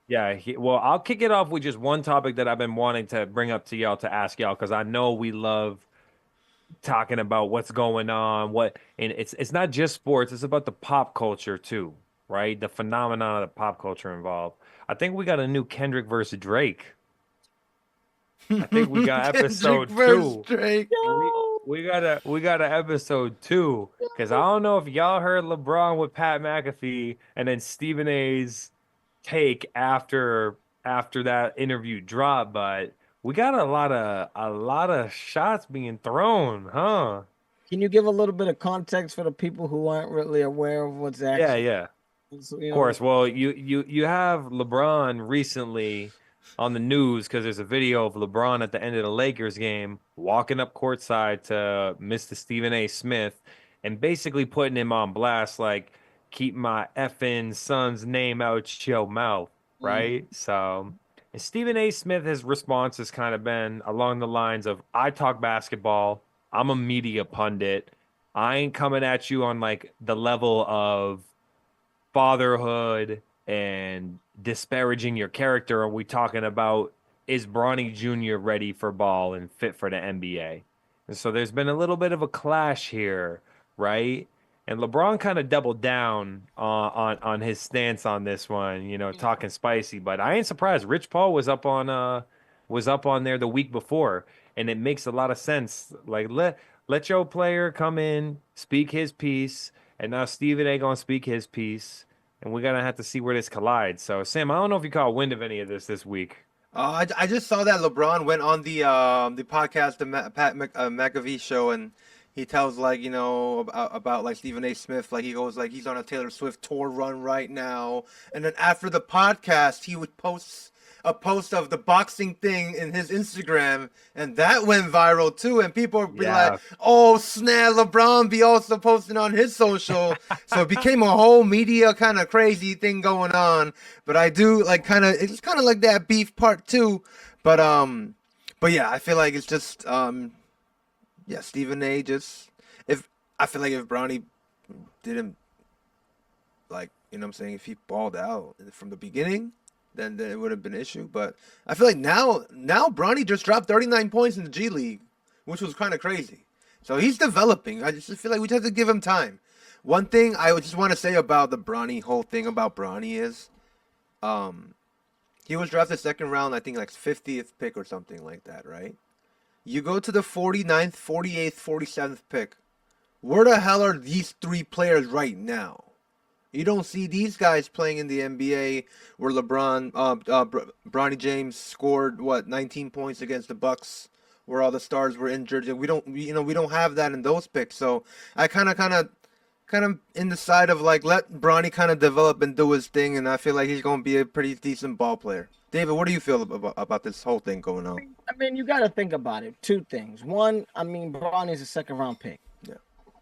Yeah, well, I'll kick it off with just one topic that I've been wanting to bring up to y'all to ask y'all because I know we love talking about what's going on. And it's not just sports; it's about the pop culture too, right? The phenomenon of the pop culture involved. I think we got a new Kendrick versus Drake. I think we got Kendrick episode versus 2. Drake. We, we got a episode 2 because I don't know if y'all heard LeBron with Pat McAfee and then Stephen A's take after that interview dropped, but we got a lot of shots being thrown, huh? Can you give a little bit of context for the people who aren't really aware of what's Yeah, actually, yeah. you know? Course. Well, you have LeBron recently on the news because there's a video of LeBron at the end of the Lakers game walking up courtside to Mr. Stephen A. Smith and basically putting him on blast, like, keep my effing son's name out your mouth, right? So, and Stephen A. Smith, his response has kind of been along the lines of, I talk basketball, I'm a media pundit. I ain't coming at you on like the level of fatherhood and disparaging your character? Are we talking about, is Bronny Jr. ready for ball and fit for the NBA? And so there's been a little bit of a clash here, right? And LeBron kind of doubled down on his stance on this one, talking spicy. But I ain't surprised. Rich Paul was up on there the week before, and it makes a lot of sense. Like let your player come in, speak his piece, and now Stephen A. gonna speak his piece, and we're gonna have to see where this collides. So, Sam, I don't know if you caught wind of any of this week. I just saw that LeBron went on the podcast, the McAfee show, and he tells like about like Stephen A. Smith, like he goes like he's on a Taylor Swift tour run right now, and then after the podcast he would post a post of the boxing thing in his Instagram, and that went viral too, and people would be Yeah. like, "Oh snap, LeBron be also posting on his social," so it became a whole media kind of crazy thing going on. But I do like it's kind of like that beef part two, but yeah, I feel like it's just yeah, Stephen A. just if I feel like if Bronny didn't like what I'm saying, if he balled out from the beginning, then it would have been an issue. But I feel like now Bronny just dropped 39 points in the G League, which was kind of crazy. So he's developing. I just feel like we just have to give him time. One thing I would just want to say about the Bronny whole thing about Bronny is, he was drafted second round, I think like 50th pick or something like that, right? You go to the 49th, 48th, 47th pick. Where the hell are these three players right now? You don't see these guys playing in the NBA where Bronny James scored 19 points against the Bucks, where all the stars were injured. We don't have that in those picks. So I kind of in the side of like let Bronny kind of develop and do his thing, and I feel like he's gonna be a pretty decent ball player. David, what do you feel about this whole thing going on? I mean, you got to think about it. Two things. One, I mean, Bronny's a second round pick. Yeah.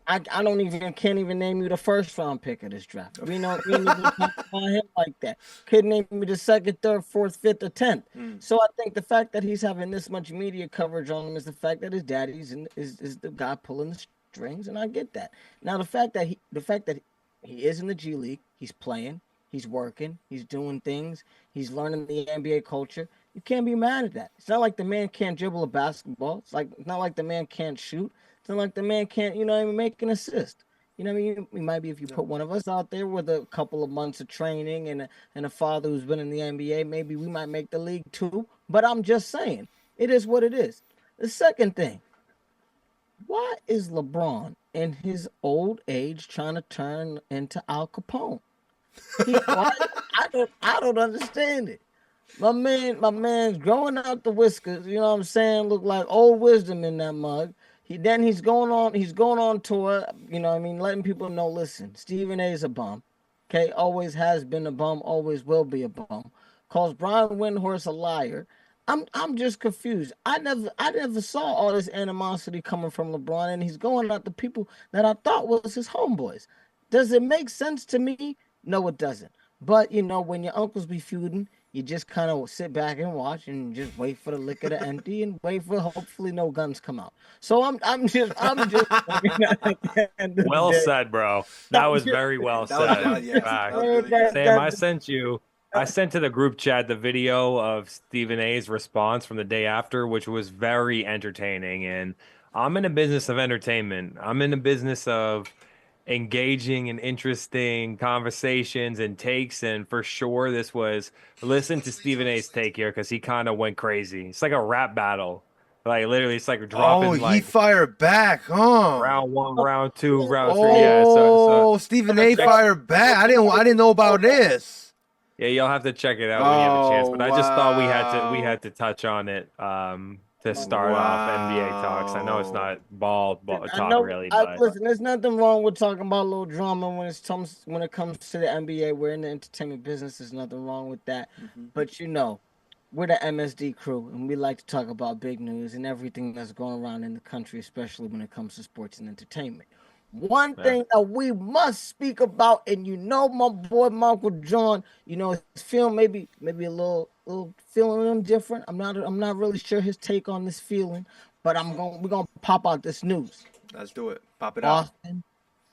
I can't even name you the first round pick of this draft. We don't even talk about him like that. Couldn't name me the second, third, fourth, fifth, or 10th. So I think the fact that he's having this much media coverage on him is the fact that his daddy's is the guy pulling the strings, and I get that. Now the fact that he is in the G League, he's playing, he's working, he's doing things, he's learning the NBA culture. You can't be mad at that. It's not like the man can't dribble a basketball. It's not like the man can't shoot. It's not like the man can't, even make an assist. You know what I mean? It might be if you put one of us out there with a couple of months of training and a father who's been in the NBA, maybe we might make the league too. But I'm just saying, it is what it is. The second thing, why is LeBron in his old age trying to turn into Al Capone? I don't understand it. My man's growing out the whiskers, you know what I'm saying? Look like old wisdom in that mug. He's going on tour, you know what I mean, letting people know, listen, Stephen A is a bum. Okay, always has been a bum, always will be a bum. Calls Brian Windhorst a liar. I'm just confused. I never saw all this animosity coming from LeBron, and he's going at the people that I thought was his homeboys. Does it make sense to me? No, it doesn't. But when your uncles be feuding, you just kind of sit back and watch and just wait for the liquor to empty and wait for hopefully no guns come out. So I'm just Well said, bro. That was very well said. Yeah. Sam, I sent to the group chat the video of Stephen A's response from the day after, which was very entertaining. And I'm in the business of entertainment. I'm in the business of engaging in interesting conversations and takes. And for sure, listen to Stephen A's take here because he kind of went crazy. It's like a rap battle. Like literally, it's like Oh, dropping he like fired back, huh? round 1, round 2, round 3. Yeah, so Oh, Stephen A. check. fired back. I didn't know about this. Yeah, you'll have to check it out when you have a chance. Oh, But I just thought we wow. had to touch on it to start off NBA talks. I know it's Wow. not ball I talk know. really, but Listen, there's nothing wrong with talking about a little drama when it comes to the NBA. We're in the entertainment business. There's nothing wrong with that. But we're the MSD crew, and we like to talk about big news and everything that's going around in the country, especially when it comes to sports and entertainment. One yeah. thing that we must speak about, and my boy Michael John, his film maybe a little feeling different. I'm not really sure his take on this feeling, but we're gonna pop out this news. Let's do it. Pop it out. Boston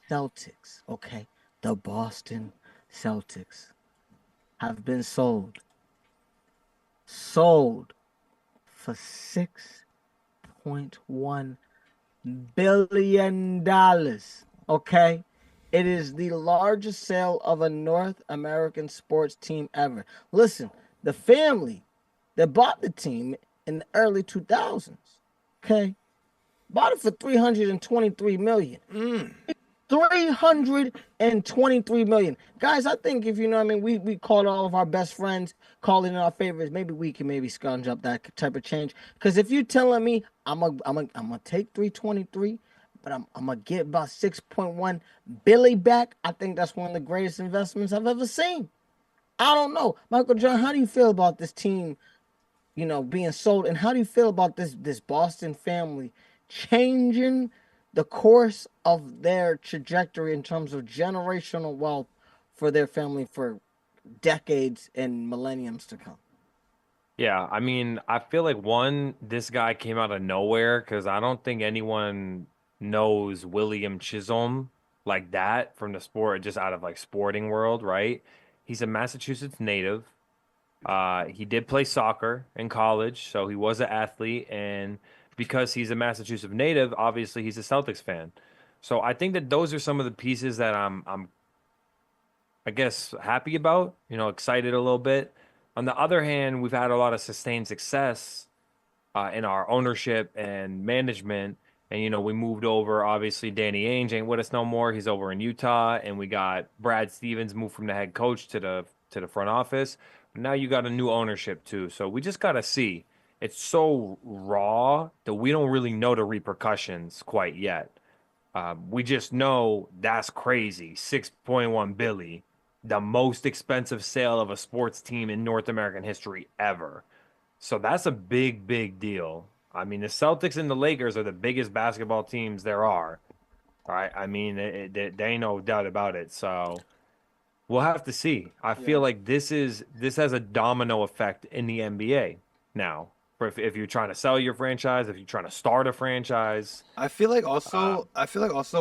Celtics, okay, the Boston Celtics have been sold for $6.1 billion. Okay. It is the largest sale of a North American sports team ever. Listen, the family that bought the team in the early 2000s, okay, bought it for $323 million. 323 million. Guys, I think if we called all of our best friends, calling in our favorites, maybe we can scrounge up that type of change. Because if you're telling me I'm gonna take 323, but I'm gonna get about 6.1 Billy back, I think that's one of the greatest investments I've ever seen. I don't know. Michael John, how do you feel about this team, being sold? And how do you feel about this Boston family changing the course of their trajectory in terms of generational wealth for their family for decades and millenniums to come? Yeah, I mean, I feel like this guy came out of nowhere because I don't think anyone knows William Chisholm like that from the sport, just out of like sporting world, right? He's a Massachusetts native. He did play soccer in college, so he was an athlete, and because he's a Massachusetts native, obviously he's a Celtics fan. So I think that those are some of the pieces that I'm I guess happy about, excited a little bit. On the other hand, we've had a lot of sustained success in our ownership and management. And, we moved over, obviously, Danny Ainge ain't with us no more. He's over in Utah. And we got Brad Stevens moved from the head coach to the front office. Now you got a new ownership, too. So we just got to see. It's so raw that we don't really know the repercussions quite yet. We just know that's crazy. 6.1 billion, the most expensive sale of a sports team in North American history ever. So that's a big, big deal. I mean, the Celtics and the Lakers are the biggest basketball teams there are. Right? I mean, there ain't no doubt about it. So we'll have to see. I feel like this has a domino effect in the NBA now. For if you're trying to sell your franchise, if you're trying to start a franchise. I feel like also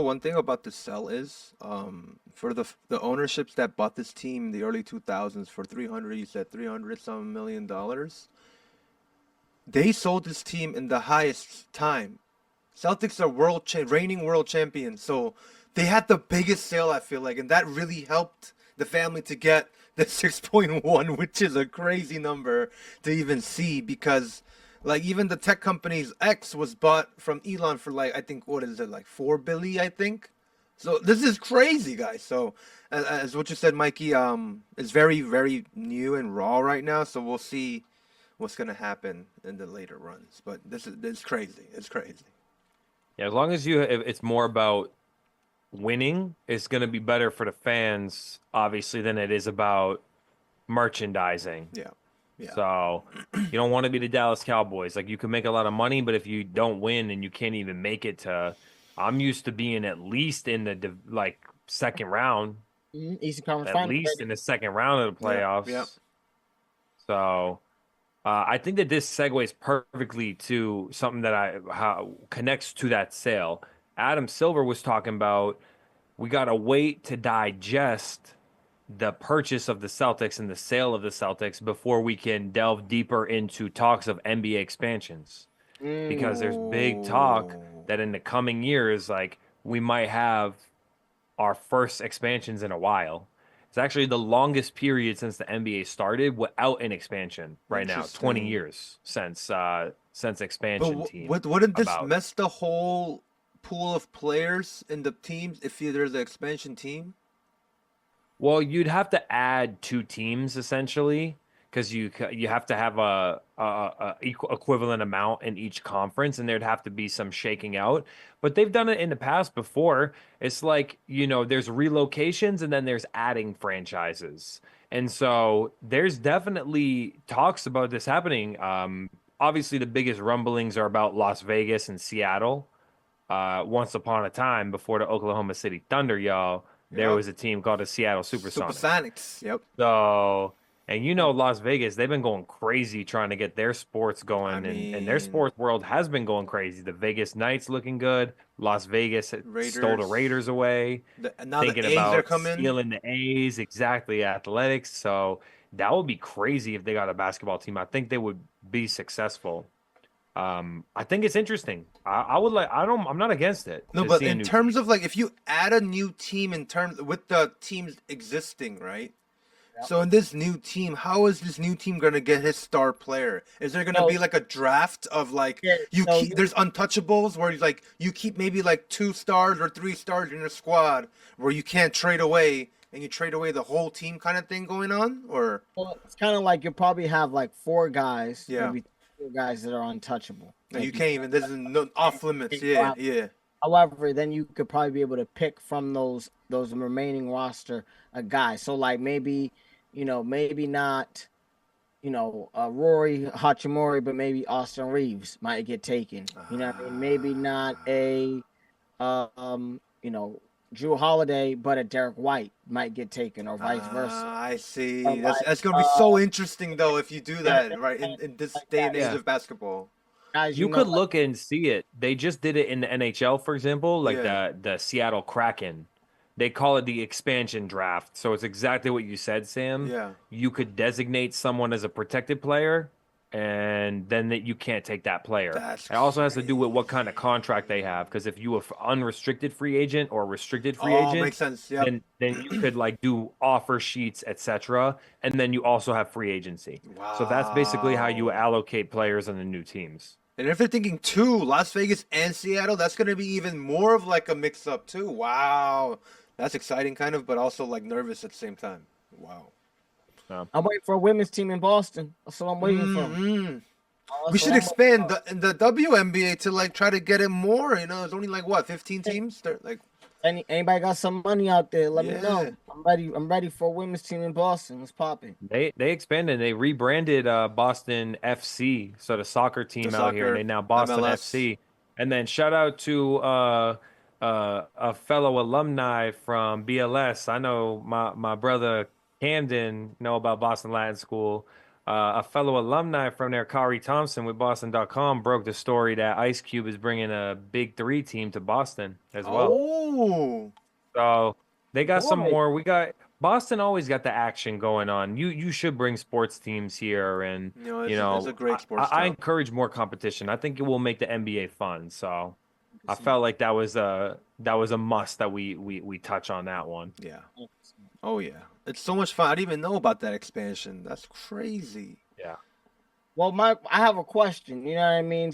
one thing about the sell is for the ownerships that bought this team in the early 2000s for 300, you said 300 some $1 million. They sold this team in the highest time. Celtics are reigning world champions, so they had the biggest sale, I feel like, and that really helped the family to get the 6.1, which is a crazy number to even see, because like even the tech company's X was bought from Elon for like, I think, what is it, like 4 billion, I think. So this is crazy, guys. So as what you said, Mikey, it's very, very new and raw right now, so we'll see what's gonna happen in the later runs. But this crazy. It's crazy. Yeah, as long as if it's more about winning, it's going to be better for the fans, obviously, than it is about merchandising. Yeah. Yeah. So you don't want to be the Dallas Cowboys. Like, you can make a lot of money, but if you don't win and you can't even make it to, I'm used to being at least in the second round, Eastern Conference at Finals, least in the second round of the playoffs. Yeah. So I think that this segues perfectly to something that connects to that sale. Adam Silver was talking about we got to wait to digest the purchase of the Celtics and the sale of the Celtics before we can delve deeper into talks of NBA expansions. Because there's big talk that in the coming years, like, we might have our first expansions in a while. It's actually the longest period since the NBA started without an expansion right now. 20 years since since But expansion team wouldn't this about. mess the whole pool of players in the teams if there's an expansion team? Well, you'd have to add 2 teams essentially because you have to have a equivalent amount in each conference, and there'd have to be some shaking out. But they've done it in the past before. It's like, there's relocations and then there's adding franchises. And so there's definitely talks about this happening. Obviously, the biggest rumblings are about Las Vegas and Seattle. Once upon a time, before the Oklahoma City Thunder, y'all, there Yep. was a team called the Seattle Supersonics. Supersonics. Yep. So, and Las Vegas, they've been going crazy trying to get their sports I going, and their mean, sports world has been going crazy. The Vegas Knights looking good. Las Vegas stole the Raiders. Raiders away, Now the thinking A's are about coming. stealing the A's, exactly, athletics. So that would be crazy if they got a basketball team. I think they would be successful. I think it's interesting. I would like. I'm not against it. No, to but see a in new terms team. of like if you add a new team in terms with the teams existing, right? So in this new team, how is this new team gonna get his star player? Is there gonna So be like a draft of like yeah, you so keep there's untouchables where you keep maybe like 2 stars or 3 stars in your squad where you can't trade away and you trade away the whole team kind of thing going on? Or it's kind of like you probably have like 4 guys, yeah. maybe 4 guys that are untouchable. No, Like you can't even there's no off limits. Yeah, can't. yeah. However, then you could probably be able to pick from those remaining roster a guy. So like maybe, maybe not, Rory Hachimura, but maybe Austin Reeves might get taken. You know what I mean? Maybe not a Drew Holiday, but a Derek White might get taken, or vice versa. I Or see. That's like that's gonna be so interesting though if you do that right like in this day and that. age Yeah. of basketball. Guys, You could look and see it. They just did it in the NHL, for example, like Yeah. the Seattle Kraken. They call it the expansion draft. So it's exactly what you said, Sam. Yeah. You could designate someone as a protected player, and then you can't take that player. That's It also has to do with what kind of contract they have. Because if you are unrestricted free agent or restricted free Oh, agent, makes sense. Yep. then you could like do offer sheets, etc. And then you also have free agency. So that's basically how you Wow. allocate players on the new teams. And if they're thinking two, Las Vegas and Seattle, that's gonna be even more of like a mix up too. Wow. That's exciting kind of, but also like nervous at the same time. Wow. I'm waiting for a women's team in Boston. That's what I'm waiting for. Mhm. That's We should what I'm expand the WNBA to like try to get it more. There's only like what 15 teams. They're like Anybody got some money out there? Let me Yeah. know. I'm ready. I'm ready for a women's team in Boston. Let's pop it. They expanded. They rebranded Boston FC, so the soccer team out here, and soccer, they now Boston MLS. FC. And then shout out to a fellow alumni from BLS. I know my brother Camden know about Boston Latin School. A fellow alumni from there, Kari Thompson with Boston.com, broke the story that Ice Cube is bringing a Big Three team to Boston as well. Oh. So they got some Boy. more. We got Boston always got the action going on. You should bring sports teams here, and It's a great sports I town. encourage more competition. I think it will make the NBA fun. So I felt like that was a must that we touch on that one. Yeah. Oh yeah. It's so much fun. I didn't even know about that expansion. That's crazy. Yeah. Well, I have a question. You know what I mean?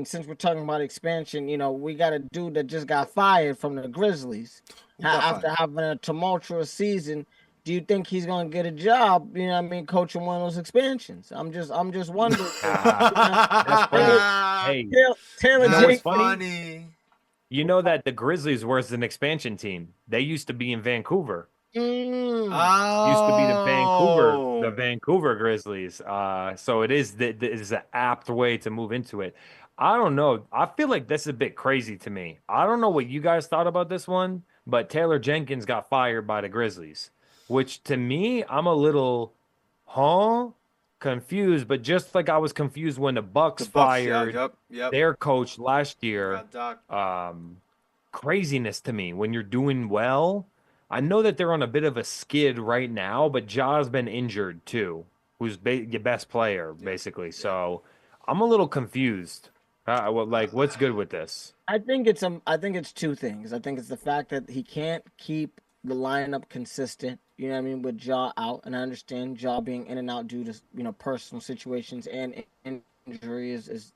Since we're talking about expansion, we got a dude that just got fired from the Grizzlies Who got after fired? having a tumultuous season. Do you think he's gonna get a job? Coaching one of those expansions. I'm just wondering. That's funny. Hey, Taylor You know Jenkins. what's funny? You know that the Grizzlies was an expansion team. They used to be in Vancouver. Used to be the Vancouver Grizzlies. So it is an apt way to move into it. I don't know. I feel like this is a bit crazy to me. I don't know what you guys thought about this one, but Taylor Jenkins got fired by the Grizzlies, which to me, I'm a little confused, but just like I was confused when the Bucks fired Yep. their coach last year. Got Doc. Craziness to me when you're doing well. I know that they're on a bit of a skid right now, but Ja's been injured too, who's your best player basically. So I'm a little confused. What's good with this? I think it's two things. I think it's the fact that he can't keep the lineup consistent. You know what I mean, with Ja out, and I understand Ja being in and out due to personal situations and injury is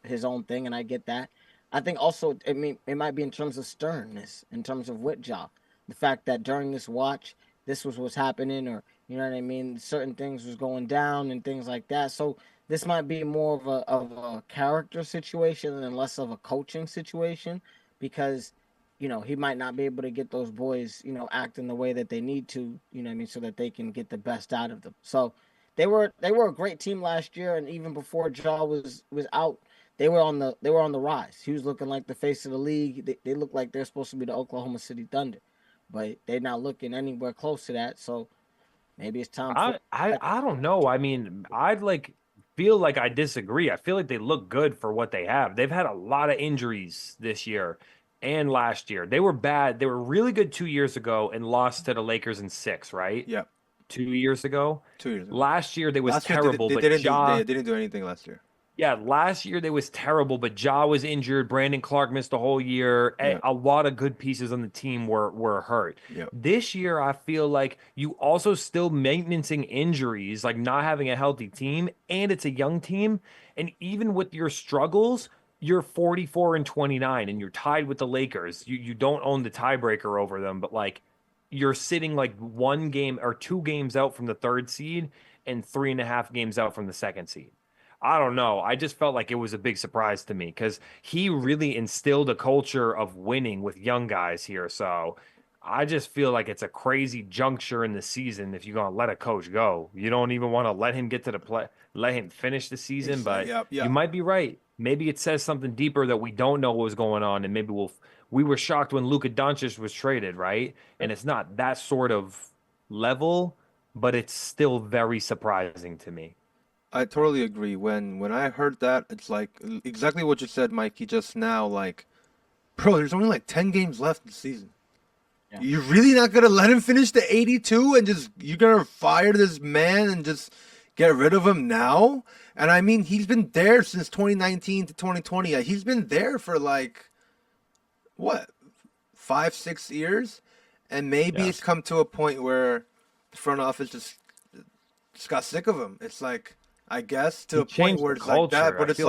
his own thing, and I get that. I think also it might be in terms of sternness, in terms of with Ja, the fact that during this watch, this was what's happening, or you know what I mean, certain things was going down and things like that. So this might be more of a character situation and less of a coaching situation, because he might not be able to get those boys, acting the way that they need to, you know what I mean, so that they can get the best out of them. So they were a great team last year, and even before Ja was out, they were on the rise. He was looking like the face of the league. They look like they're supposed to be the Oklahoma City Thunder, but they're not looking anywhere close to that. So maybe it's time for. I don't know. I mean, I'd feel like I disagree. I feel like they look good for what they have. They've had a lot of injuries this year and last year. They were bad. They were really good 2 years ago and lost to the Lakers in 6, right? Yeah. 2 years ago. 2 years ago. Last year they was Last year, terrible, they but didn't Ja. they didn't do anything last year. Yeah, last year they was terrible, but Ja was injured. Brandon Clark missed the whole year. Yeah. A lot of good pieces on the team were hurt. Yeah. This year, I feel like you also still maintaining injuries, like not having a healthy team, and it's a young team. And even with your struggles, you're 44-29, and you're tied with the Lakers. You don't own the tiebreaker over them, but you're sitting 1 game or 2 games out from the 3rd seed and 3.5 games out from the 2nd seed. I don't know. I just felt like it was a big surprise to me because he really instilled a culture of winning with young guys here. So I just feel like it's a crazy juncture in the season if you're going to let a coach go. You don't even want to let him get to the play, let him finish the season. But you might be right. Maybe it says something deeper that we don't know what was going on. And maybe we were shocked when Luka Doncic was traded, right? And it's not that sort of level, but it's still very surprising to me. I totally agree. When I heard that, it's exactly what you said, Mikey, just now. Bro, there's only 10 games left in the season. Yeah. You're really not gonna let him finish the 82 and you're gonna fire this man and just get rid of him now? And I mean, he's been there since 2019 to 2020. He's been there for what, 5-6 years, and maybe it's come to a point where the front office just got sick of him. It's I guess to a point where it's like that, but it's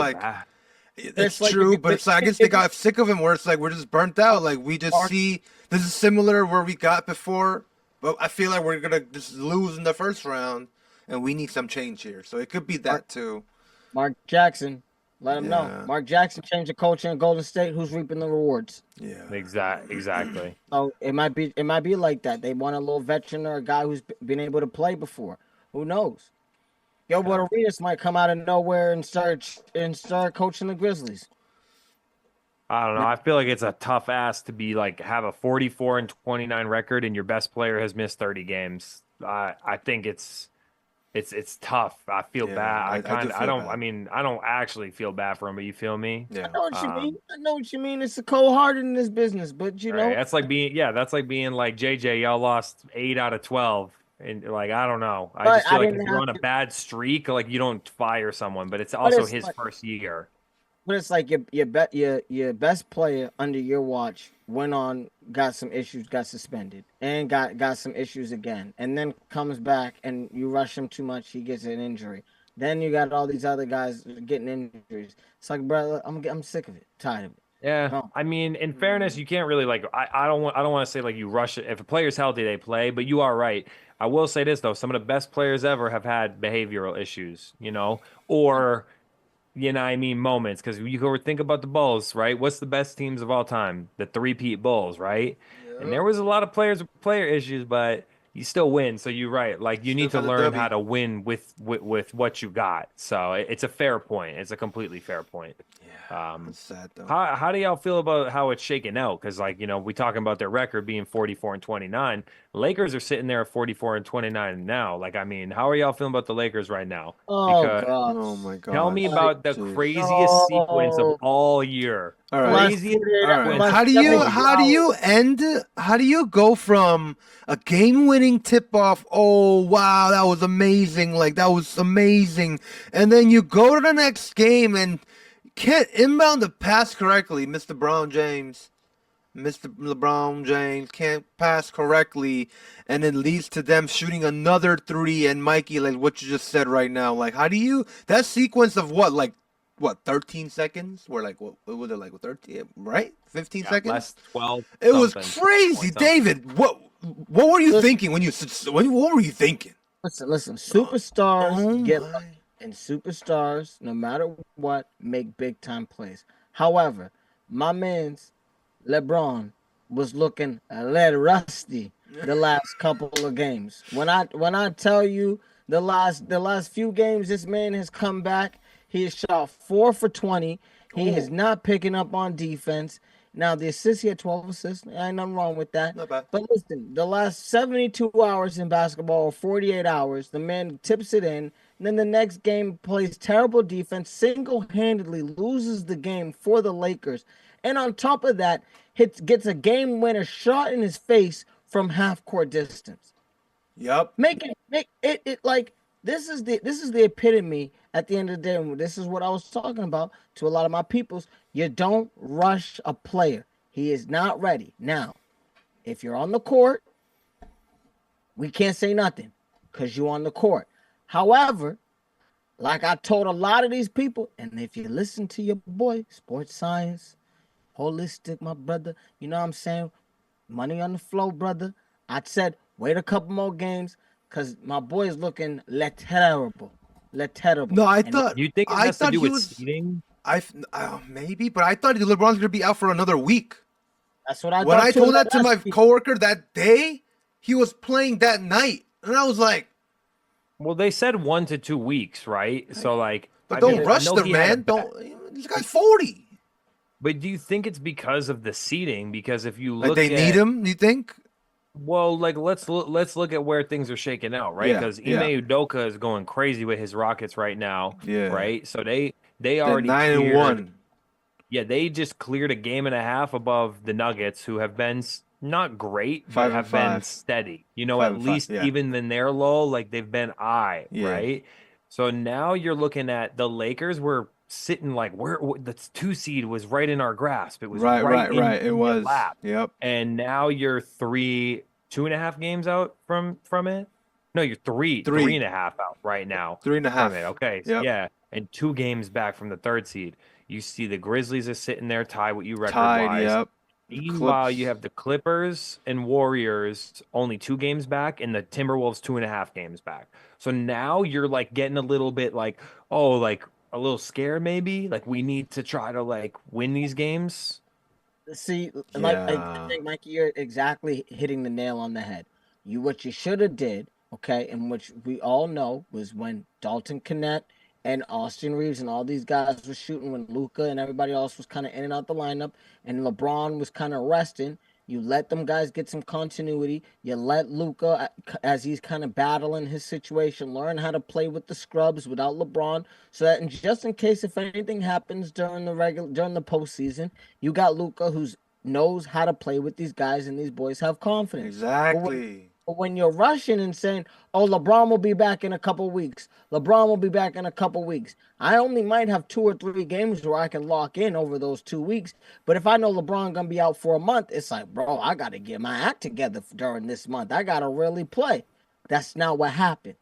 it's true, but it's I guess they got sick of him where it's we're just burnt out. We just see this is similar where we got before, but I feel like we're gonna just lose in the first round, and we need some change here. So it could be that too. Mark Jackson, let him know. Mark Jackson changed the culture in Golden State. Who's reaping the rewards? Yeah, exactly. So it might be like that. They want a little veteran or a guy who's been able to play before. Who knows? Gilbert Arenas might come out of nowhere and start coaching the Grizzlies. I don't know. I feel like it's a tough ask to be have a 44-29 record and your best player has missed 30 games. I think it's tough. I feel bad. I don't actually feel bad for him, but you feel me? Yeah. I know what you mean. I know what you mean. It's a cold hearted in this business, but you know that's like being like JJ. Y'all lost 8 out of 12. And I don't know. I just feel like if you're on a bad streak, you don't fire someone, but it's also his first year. But it's your best player under your watch got some issues, got suspended, and got some issues again, and then comes back and you rush him too much, he gets an injury. Then you got all these other guys getting injuries. It's brother, I'm sick of it, tired of it. Yeah, no. I mean, in fairness, you can't really I don't want to say you rush it. If a player's healthy, they play. But you are right. I will say this though: some of the best players ever have had behavioral issues, or moments. Because you go think about the Bulls, right? What's the best teams of all time? The three-peat Bulls, right? Yeah. And there was a lot of players with player issues, but you still win. So you're right. You need to learn how to win with what you got. So it's a fair point. It's a completely fair point. Yeah, it's sad though. How do y'all feel about how it's shaking out? Because we talking about their record being 44-29. Lakers are sitting there at 44-29 now. How are y'all feeling about the Lakers right now? Oh my god! Tell me about the craziest sequence of all year. All right. Craziest sequence. How do you go from a game-winning tip-off? Oh wow, that was amazing! That was amazing, and then you go to the next game and can't inbound the pass correctly, Mr. LeBron James can't pass correctly, and it leads to them shooting another 3. And Mikey, what you just said right now, how do you that sequence of what, what 13 seconds? We're like what was it like 13? Right, 15 Yeah, seconds. less 12. It was something, crazy, 12 something. David. What were you thinking when you what were you thinking? Listen. Superstars Oh get my. lucky, and superstars, no matter what, make big time plays. However, my man's LeBron was looking a little rusty the last couple of games. When I tell you the last few games, this man has come back. He has shot 4 for 20. He is Oh, not picking up on defense. Now the assists, he had 12 assists. Ain't nothing wrong with that. not bad. But listen, the last 72 hours in basketball, or 48 hours, the man tips it in. And then the next game plays terrible defense, single-handedly loses the game for the Lakers. And on top of that, gets a game winner shot in his face from half court distance. Yep. Make it like this is the epitome at the end of the day. And this is what I was talking about to a lot of my peoples. You don't rush a player. He is not ready. Now, if you're on the court, we can't say nothing because you're on the court. However, like I told a lot of these people, and if you listen to your boy, sports science, holistic, my brother, you know what I'm saying? Money on the flow, brother. I said, wait a couple more games because my boy is looking terrible. Terrible. No, And Do you think it I has to thought do he with was. seeding? Maybe, but I thought LeBron's gonna be out for another week. that's what I When thought I too. told that to my last week. coworker that day, he was playing that night, and I was like, Well, they said 1 to 2 weeks, right? So, like, "But I don't mean, I rush know the he had a man. bad. Don't. This guy's 40. But do you think it's because of the seeding? Because if you Like look they need at, him. You think? well, like let's look at where things are shaking out, right? Yeah, Because yeah, Ime Udoka is going crazy with his Rockets right now, yeah. right? So they They're already 9-1. cleared. Yeah, they just cleared a game and a half above the Nuggets, who have been not great, but Five and have been five. steady. Five At and five. least Yeah, even in their low, like they've been yeah. right? So now you're looking at the Lakers were sitting like where the 2 seed was right in our grasp. It was Right, right right, right. It in your was. lap. Yep. And now you're 2.5 games out from it. No, you're three Three. and a half out right now Three and a from half. it. Okay, Yep. yeah, and 2 games back from the 3rd seed. You see the Grizzlies are sitting there tied with you record Tied. wise. Yep. The Meanwhile, you Clips. have the Clippers and Warriors only 2 games back, and the Timberwolves 2.5 games back. So now you're like getting a little bit like, oh, like a little scared maybe. Like we need to try to like win these games. See, like I Yeah. think, Mikey, you're exactly hitting the nail on the head. What you should have did, okay, and which we all know was when Dalton Connect and Austin Reeves and all these guys were shooting, when Luca and everybody else was kind of in and out the lineup, and LeBron was kind of resting. You let them guys get some continuity. You let Luca, as he's kind of battling his situation, learn how to play with the scrubs without LeBron, so that just in case if anything happens during the postseason, you got Luca who's knows how to play with these guys, and these boys have confidence. But when, Exactly. but when you're rushing and saying, "Oh, LeBron will be back in a couple weeks. LeBron will be back in a couple weeks," I only might have 2 or 3 games where I can lock in over those 2 weeks. But if I know LeBron gonna be out for a month, it's like, bro, I gotta get my act together during this month. I gotta really play. That's not what happened.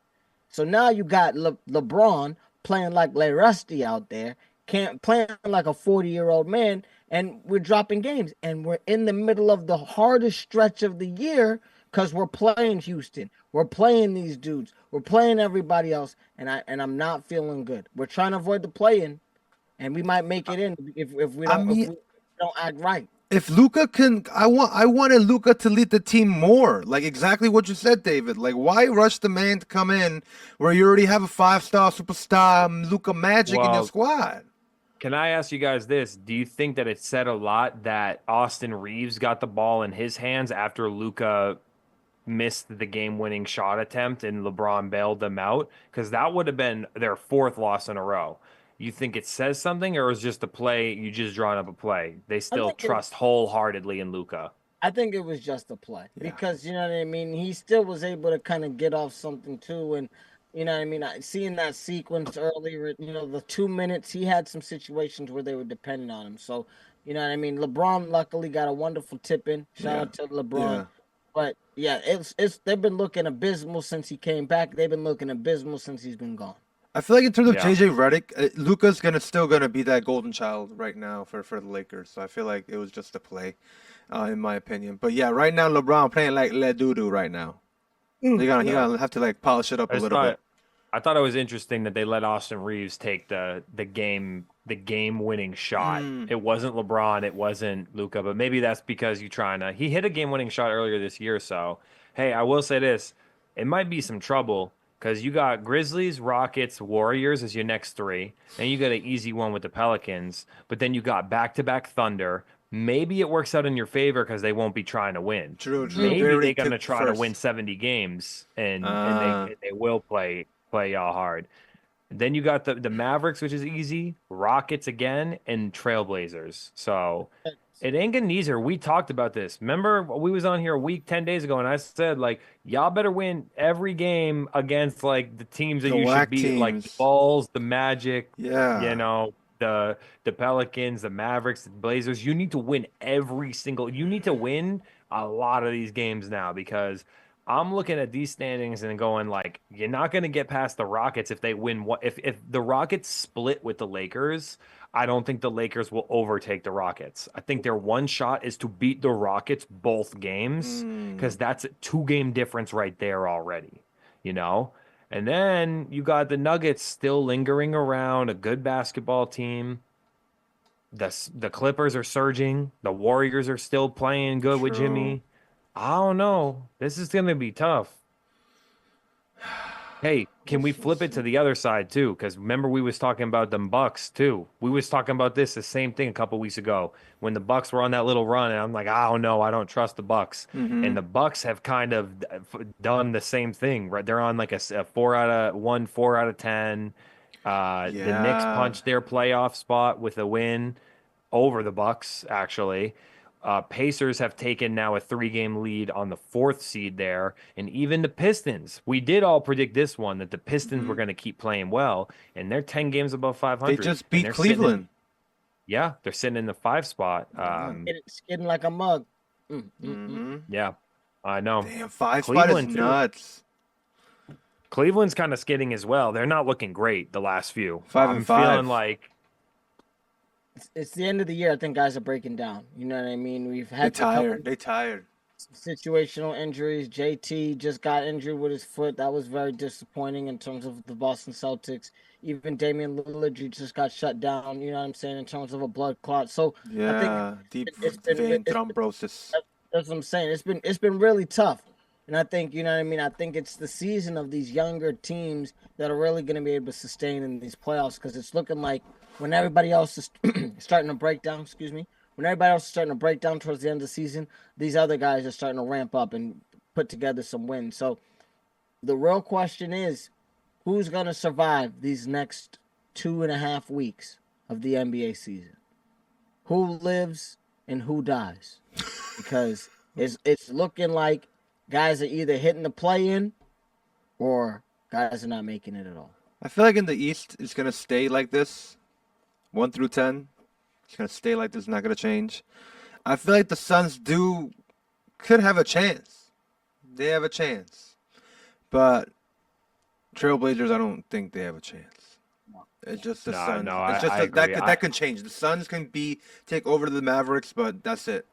So now you got LeBron playing like Le Rusty out there, can't playing like a 40-year-old man, and we're dropping games. And we're in the middle of the hardest stretch of the year because we're playing Houston. We're playing these dudes. We're playing everybody else. And I'm not feeling good. We're trying to avoid the play-in, and we might make it in if we I don't if mean, we don't act right. if Luca can, I wanted Luca to lead the team more. Like exactly what you said, David. Like why rush the man to come in where you already have a 5-star superstar Luca Magic in your Well, squad? can I ask you guys this? Do you think that it said a lot that Austin Reeves got the ball in his hands after Luca missed the game-winning shot attempt and LeBron bailed them out? Because that would have been their 4th loss in a row. You think it says something, or is just a play? You just drawn up a play. They I still think it, trust wholeheartedly in Luca. I think it was just a play Yeah. because you know what I mean. He still was able to kind of get off something too, and you know what I mean. Seeing that sequence earlier, the 2 minutes, he had some situations where they were dependent on him. So you know what I mean. LeBron luckily got a wonderful tip in. Shout Yeah. out to LeBron. Yeah. But yeah, it's they've been looking abysmal since he came back. They've been looking abysmal since he's been gone. I feel like in terms of Yeah. JJ Redick, Luka's still gonna be that golden child right now for the Lakers. So I feel like it was just a play, in my opinion. But yeah, right now LeBron playing like Le Doodoo right now. He Yeah. gonna have to like polish it up I a just little bit. thought I thought it was interesting that they let Austin Reeves take the game winning shot. Mm, It wasn't LeBron, it wasn't Luca, but maybe that's because he hit a game winning shot earlier this year. So hey, I will say this, it might be some trouble because you got Grizzlies, Rockets, Warriors as your next three, and you got an easy one with the Pelicans, but then you got back to back Thunder. Maybe it works out in your favor because they won't be trying to win. true. Maybe Very they're gonna try to win first. 70 games and Uh, they will play y'all hard. Then you got the Mavericks, which is easy, Rockets again, and Trailblazers. So it ain't getting easier. We talked about this. Remember, we was on here a week, 10 days ago, and I said, like, y'all better win every game against like the teams that the you should whack beat, like the teams. Bulls, the Magic, you Yeah, know, the Pelicans, the Mavericks, the Blazers. You need to win you need to win a lot of these games now because I'm looking at these standings and going like, you're not going to get past the Rockets if they win. If the Rockets split with the Lakers, I don't think the Lakers will overtake the Rockets. I think their one shot is to beat the Rockets both games because mm, that's a 2 game difference right there already, you know? And then you got the Nuggets still lingering around, a good basketball team. The Clippers are surging. The Warriors are still playing good with true. Jimmy. I don't know. This is going to be tough. Hey, can we We'll flip it to see. the other side too? Because remember we was talking about them Bucks too. We was talking about the same thing a couple weeks ago when the Bucks were on that little run, and I'm like, I don't know, I don't trust the Bucks. Mm-hmm. And the Bucks have kind of done the same thing, right? They're on like a 4 out of 1, 4 out of 10. The Knicks Yeah. punched their playoff spot with a win over the Bucks, actually. Pacers have taken now a 3 game lead on the 4th seed there, and even the Pistons. We did all predict this one that the Pistons were Mm-hmm. going to keep playing well, and they're 10 games above They 500, just and beat Cleveland. they're sitting in the 5 spot. Yeah. Skidding like a mug. Mm-hmm. Yeah, I know. Damn, 5 spot is Cleveland too. nuts. Cleveland's kind of skidding as well. They're not looking great the last few. Five and I'm feeling five. like It's the end of the year. I think guys are breaking down. You know what I mean? We've They had a couple tired. They tired. situational injuries. JT just got injured with his foot. That was very disappointing in terms of the Boston Celtics. Even Damian Lillard just got shut down. You know what I'm saying in terms of a blood clot. So I think Yeah, deep it's been vein it's thrombosis. that's what I'm saying. It's been really tough. And I think, you know what I mean? I think it's the season of these younger teams that are really going to be able to sustain in these playoffs because it's looking like when everybody else is starting to break down, excuse me, when everybody else is starting to break down towards the end of the season, these other guys are starting to ramp up and put together some wins. So the real question is who's going to survive these next 2.5 weeks of the NBA season? Who lives and who dies? Because it's looking like guys are either hitting the play in or guys are not making it at all. I feel like in the East, it's gonna stay like this, 1 through 10. It's gonna stay like this. Not gonna change. I feel like the Suns could have a chance. They have a chance, but Trailblazers, I don't think they have a chance. It's just the no, Suns. no, It's just I agree. that can change. The Suns can take over the Mavericks, but that's it.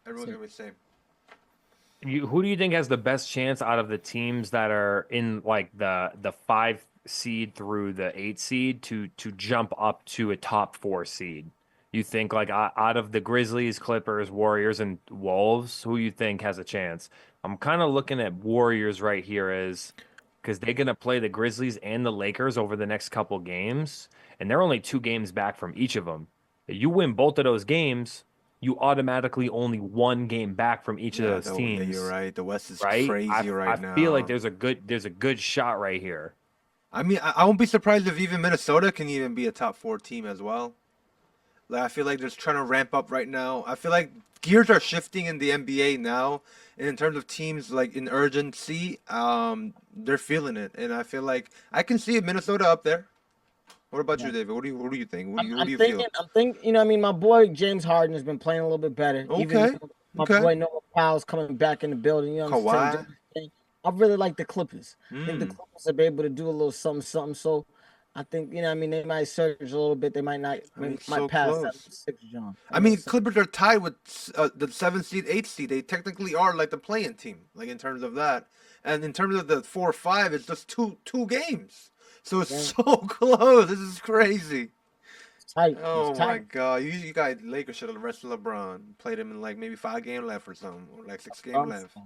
Everyone's So, gonna be the same. Who do you think has the best chance out of the teams that are in like the 5 seed through the 8 seed to jump up to a top 4 seed? You think like out of the Grizzlies, Clippers, Warriors, and Wolves, who you think has a chance? I'm kind of looking at Warriors right here as because they're gonna play the Grizzlies and the Lakers over the next couple games, and they're only 2 games back from each of them. You win both of those games, you automatically only 1 game back from each of Yeah, those yeah, you're teams, right. The West is right? crazy I right feel like now. there's a good shot right here. I mean, I won't be surprised if even Minnesota can even be a top 4 team as well. Like, I feel like they're trying to ramp up right now. I feel like gears are shifting in the NBA now, and in terms of teams like in urgency, they're feeling it, and I feel like I can see Minnesota up there. What about you, yeah. David? What do you think? I'm, Who I'm do you thinking, feel? I'm thinking, you know, what I mean, my boy James Harden has been playing a little bit better. Even Okay, my okay. boy Noah Powell's coming back in the building. You know what I'm saying? Kawhi. I really like the Clippers. I think the Mm. Clippers will be able to do a little something, something. So I think I mean they might surge a little bit. They might not. I mean, Might so pass close. 6, John. I mean, Clippers are tied with the 7th seed, 8th seed. They technically are like the play-in team, like in terms of that. And in terms of the 4-5, it's just two games. So it's so close. This is crazy. It's tight. Oh It's my tight. God! You guys, Lakers should have rested LeBron. Played him in like maybe 5 games left or something, or like 6 games left.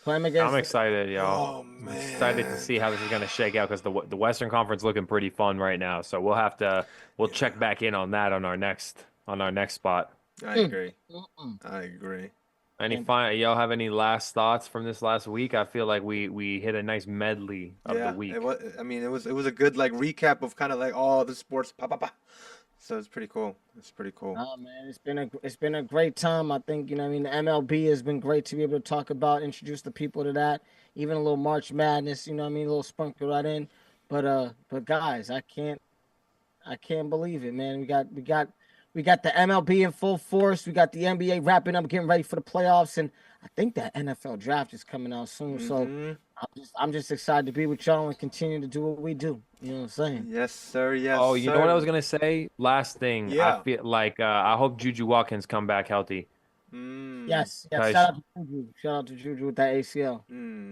Play him against. I'm excited, yo. Oh I'm man! excited to see how this is gonna shake out because the Western Conference looking pretty fun right now. So we'll check back in on that on our next spot. I agree. I agree. Y'all have any last thoughts from this last week? I feel like we hit a nice medley of the week. It was. I mean, it was a good like recap of kind of like all the sports. So it's pretty cool. It's pretty cool. Oh man, it's been a great time. I think I mean the MLB has been great to be able to talk about, introduce the people to that. Even a little March Madness, what I mean, a little sprinkle right in. But guys, I can't believe it, man. We got the MLB in full force. We got the NBA wrapping up, getting ready for the playoffs, and I think that NFL draft is coming out soon. So I'm just excited to be with y'all and continue to do what we do. You know what I'm saying? Yes, sir. Yes. Oh, you sir. know what I was gonna say? Last thing, Yeah. I feel like I hope Juju Watkins come back healthy. Yes. Guys. Shout out to Juju. Shout out to Juju with that ACL.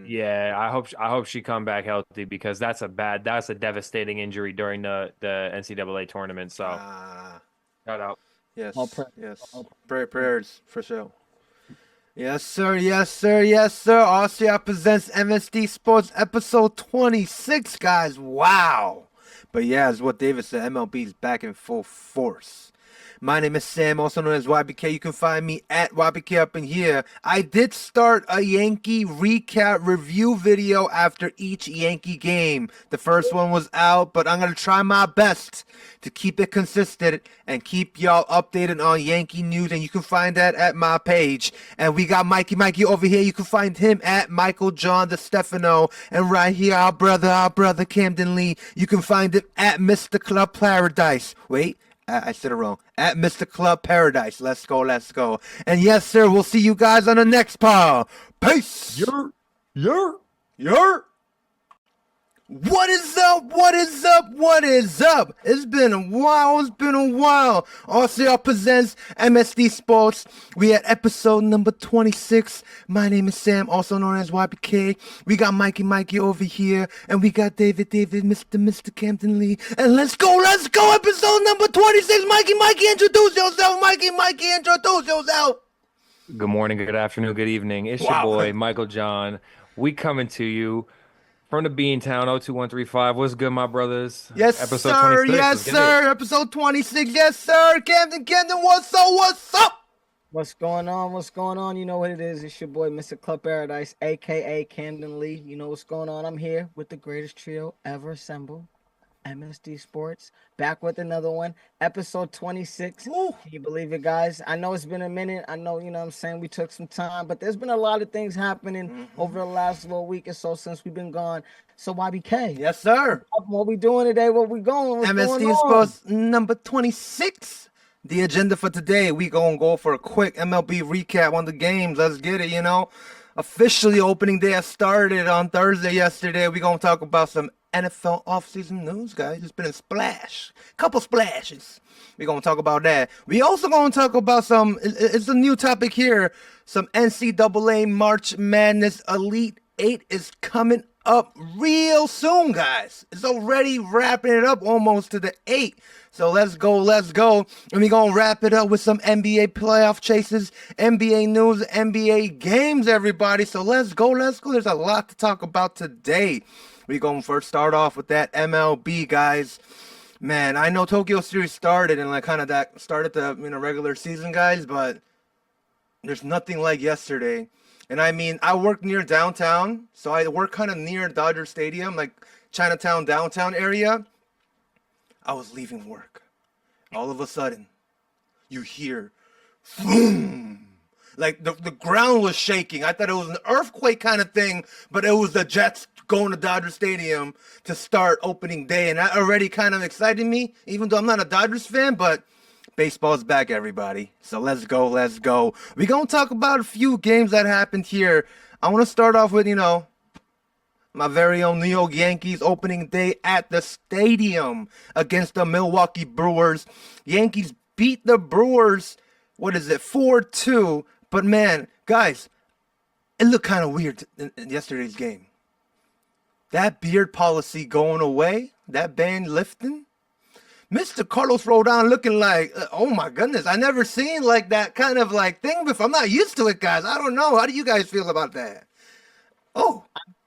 Yeah, I hope she come back healthy because that's a devastating injury during the NCAA tournament. So shout out. Yes. All prayer. Yes. Prayers for sure. Yes, sir. Yes, sir. Yes, sir. RCR Presents MSD Sports episode 26, guys. Wow. But yeah, as what David said, MLB is back in full force. My name is Sam, also known as YBK. You can find me at YBK up in here. I did start a Yankee recap review video after each Yankee game. The first one was out, but I'm going to try my best to keep it consistent and keep y'all updated on Yankee news. And you can find that at my page. And we got Mikey over here. You can find him at Michael John DeStefano. And right here, our brother Camden Lee. You can find him at Mr. Club Paradise. Wait. I said it wrong. At Mr. Club Paradise. Let's go. And yes, sir, we'll see you guys on the next part. Peace. What is up? It's been a while. RCR Presents MSD Sports. We at episode number 26. My name is Sam, also known as YBK. We got Mikey over here. And we got David, Mr. Camden Lee. And let's go. Episode number 26. Mikey, introduce yourself. Mikey, introduce yourself. Good morning, good afternoon, good evening. It's your boy Michael John. We coming to you from the Beantown 02135. What's good, my brothers? Yes, episode sir. 26. Yes, sir. Episode 26. Yes, sir. Camden, what's up? What's going on? You know what it is. It's your boy, Mr. Club Paradise, a.k.a. Camden Lee. You know what's going on. I'm here with the greatest trio ever assembled, MSD Sports. Back with another one, episode 26. Ooh. Can you believe it, guys? I know it's been a minute. I know, what I'm saying, we took some time, but there's been a lot of things happening over the last little week or so since we've been gone. So YBK. Yes, sir. What we doing today? What's MSD Sports number 26. The agenda for today, we gonna go for a quick MLB recap on the games. Let's get it, Officially opening day started on Thursday yesterday. We gonna talk about some NFL offseason news, guys. It's been a couple splashes. We gonna talk about that. We also gonna talk about it's a new topic here, some NCAA March Madness Elite 8 is coming up real soon, guys. It's already wrapping it up almost to the 8. So let's go. And we're going to wrap it up with some NBA playoff chases, NBA news, NBA games, everybody. So let's go. There's a lot to talk about today. We're going to first start off with that MLB, guys. Man, I know Tokyo Series started and started the regular season, guys, but there's nothing like yesterday. And I mean, I work near downtown, so I work kind of near Dodger Stadium, like Chinatown, downtown area. I was leaving work. All of a sudden, you hear, boom! Like the ground was shaking. I thought it was an earthquake kind of thing, but it was the Jets going to Dodger Stadium to start opening day. And that already kind of excited me, even though I'm not a Dodgers fan, but baseball's back, everybody. So let's go. We're going to talk about a few games that happened here. I want to start off with, My very own New York Yankees opening day at the stadium against the Milwaukee Brewers. Yankees beat the Brewers, what is it, 4-2. But man, guys, it looked kind of weird in yesterday's game. That beard policy going away, that ban lifting. Mr. Carlos Rodon looking like, oh my goodness, I never seen like that kind of like thing before. I'm not used to it, guys. I don't know. How do you guys feel about that? Oh,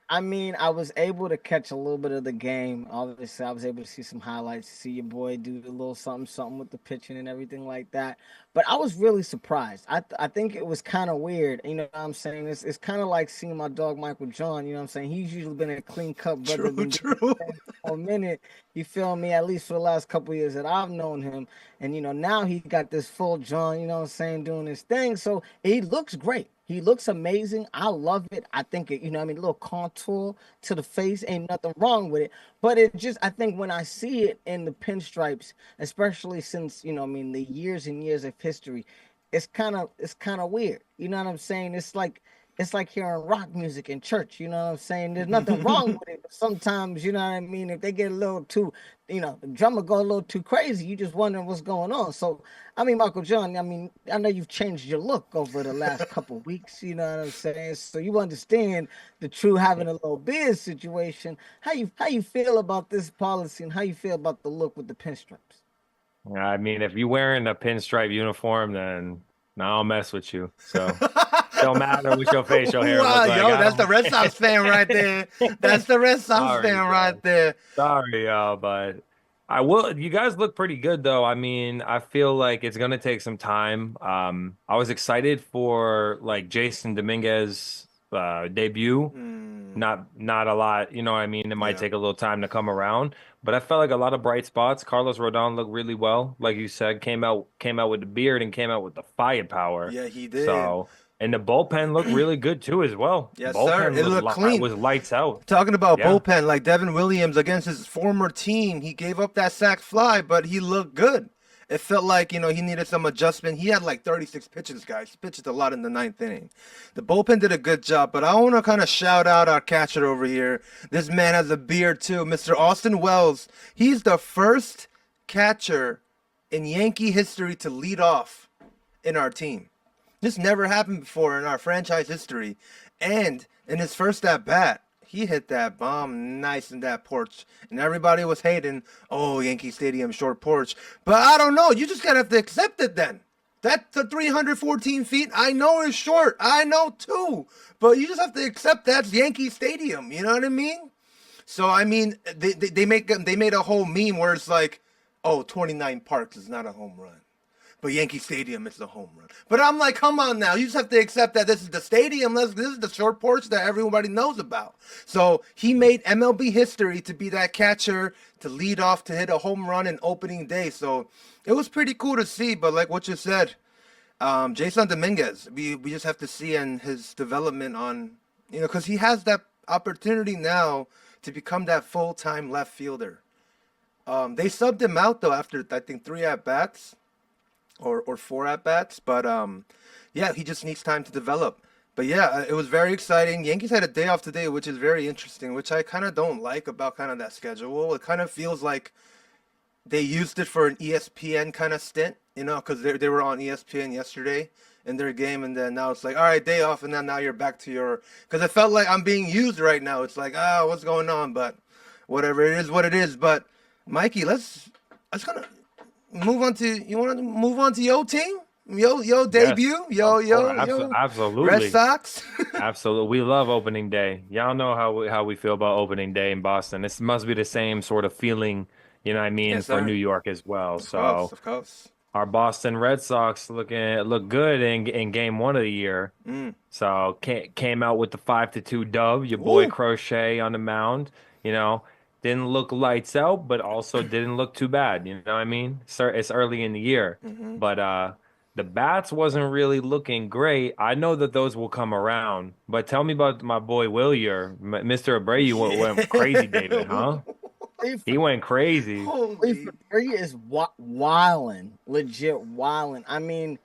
I mean, I was able to catch a little bit of the game. Obviously, I was able to see some highlights, see your boy do a little something, something with the pitching and everything like that. But I was really surprised. I think it was kind of weird. You know what I'm saying? It's kind of like seeing my dog Michael John. You know what I'm saying? He's usually been a clean cut brother. true. For a minute, you feel me? At least for the last couple of years that I've known him, and now he got this full John. You know what I'm saying? Doing his thing. So he looks great. He looks amazing. I love it. I think it, a little contour to the face, ain't nothing wrong with it. But it just, I think when I see it in the pinstripes, especially since, the years and years of history, it's kind of weird. You know what I'm saying? It's like hearing rock music in church. You know what I'm saying? There's nothing wrong with it. But sometimes, you know what I mean? If they get a little too, the drummer go a little too crazy, you just wondering what's going on. So, I mean, Michael John, I know you've changed your look over the last couple of weeks. You know what I'm saying? So you understand the true having a little beard situation. How you feel about this policy and how you feel about the look with the pinstripes? I mean, if you're wearing a pinstripe uniform, then no, I'll mess with you. So don't matter what your facial hair Wow, look like. yo, that's the Red Sox fan right there. That's the Red Sox Sorry, fan right bro. there. Sorry, y'all, but I will. You guys look pretty good, though. I mean, I feel like it's gonna take some time. I was excited for like Jason Dominguez debut. Not a lot, you know what I mean? It might Yeah. take a little time to come around, but I felt like a lot of bright spots. Carlos Rodon looked really well. Like you said, came out with the beard and came out with the firepower. Yeah, he did. So, and the bullpen looked really good too as well. Yes, sir. Bullpen It looked clean. was lights out. Talking about Yeah. bullpen, like Devin Williams against his former team, he gave up that sac fly, but he looked good. It felt like, he needed some adjustment. He had like 36 pitches, guys. He pitched a lot in the ninth inning. The bullpen did a good job, but I want to kind of shout out our catcher over here. This man has a beard too, Mr. Austin Wells. He's the first catcher in Yankee history to lead off in our team. This never happened before in our franchise history. And in his first at bat, he hit that bomb nice in that porch. And everybody was hating, oh, Yankee Stadium short porch. But I don't know. You just got to have to accept it then. That's the 314 feet. I know it's short. I know too. But you just have to accept that's Yankee Stadium. You know what I mean? So, I mean, they made a whole meme where it's like, oh, 29 Parks is not a home run. But Yankee Stadium is the home run. But I'm like, come on now. You just have to accept that this is the stadium. This is the short porch that everybody knows about. So he made MLB history to be that catcher, to lead off, to hit a home run in opening day. So it was pretty cool to see. But like what you said, Jason Dominguez, we just have to see in his development on, because he has that opportunity now to become that full-time left fielder. They subbed him out, though, after, I think, 3 at-bats. Or 4 at bats, but yeah, he just needs time to develop. But yeah, it was very exciting. Yankees had a day off today, which is very interesting, which I kind of don't like about kind of that schedule. It kind of feels like they used it for an ESPN kind of stint, because they were on ESPN yesterday in their game, and then now it's like, all right, day off, and then now you're back to your, because it felt like I'm being used right now. It's like, what's going on? But whatever, it is what it is. But Mikey, let's kind of move on to, you want to move on to your team, your debut, Yes, absolutely. Red Sox. Absolutely. We love opening day. Y'all know how we feel about opening day in Boston. This must be the same sort of feeling, you know what I mean, Yes, for sir. New York as well. Of course. Our Boston Red Sox look good in game 1 of the year. So came out with the 5-2 dub. Your boy Ooh. Crochet on the mound, didn't look lights out, but also didn't look too bad. You know what I mean? Sir, it's early in the year, but the bats wasn't really looking great. I know that those will come around, but tell me about my boy Willier, Mr. Abreu went crazy, David, huh? He went crazy. Holy. He is wilding, legit wilding. I mean,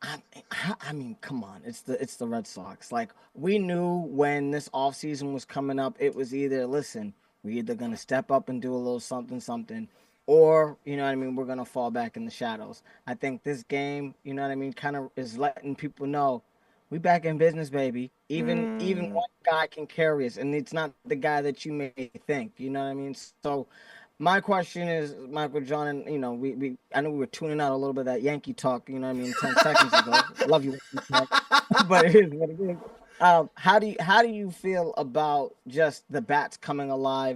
I mean, come on, it's the Red Sox. Like, we knew when this offseason was coming up, it was either, listen, we're either gonna step up and do a little something, something, or you know what I mean, we're gonna fall back in the shadows. I think this game, you know what I mean, kind of is letting people know we back in business, baby. Even one guy can carry us, and it's not the guy that you may think. You know what I mean? So my question is, Michael John, and you know, we I know we were tuning out a little bit of that Yankee talk, you know what I mean, 10 seconds ago. Love you, Yankee talk, but it is what it is. How do you feel about just the bats coming alive?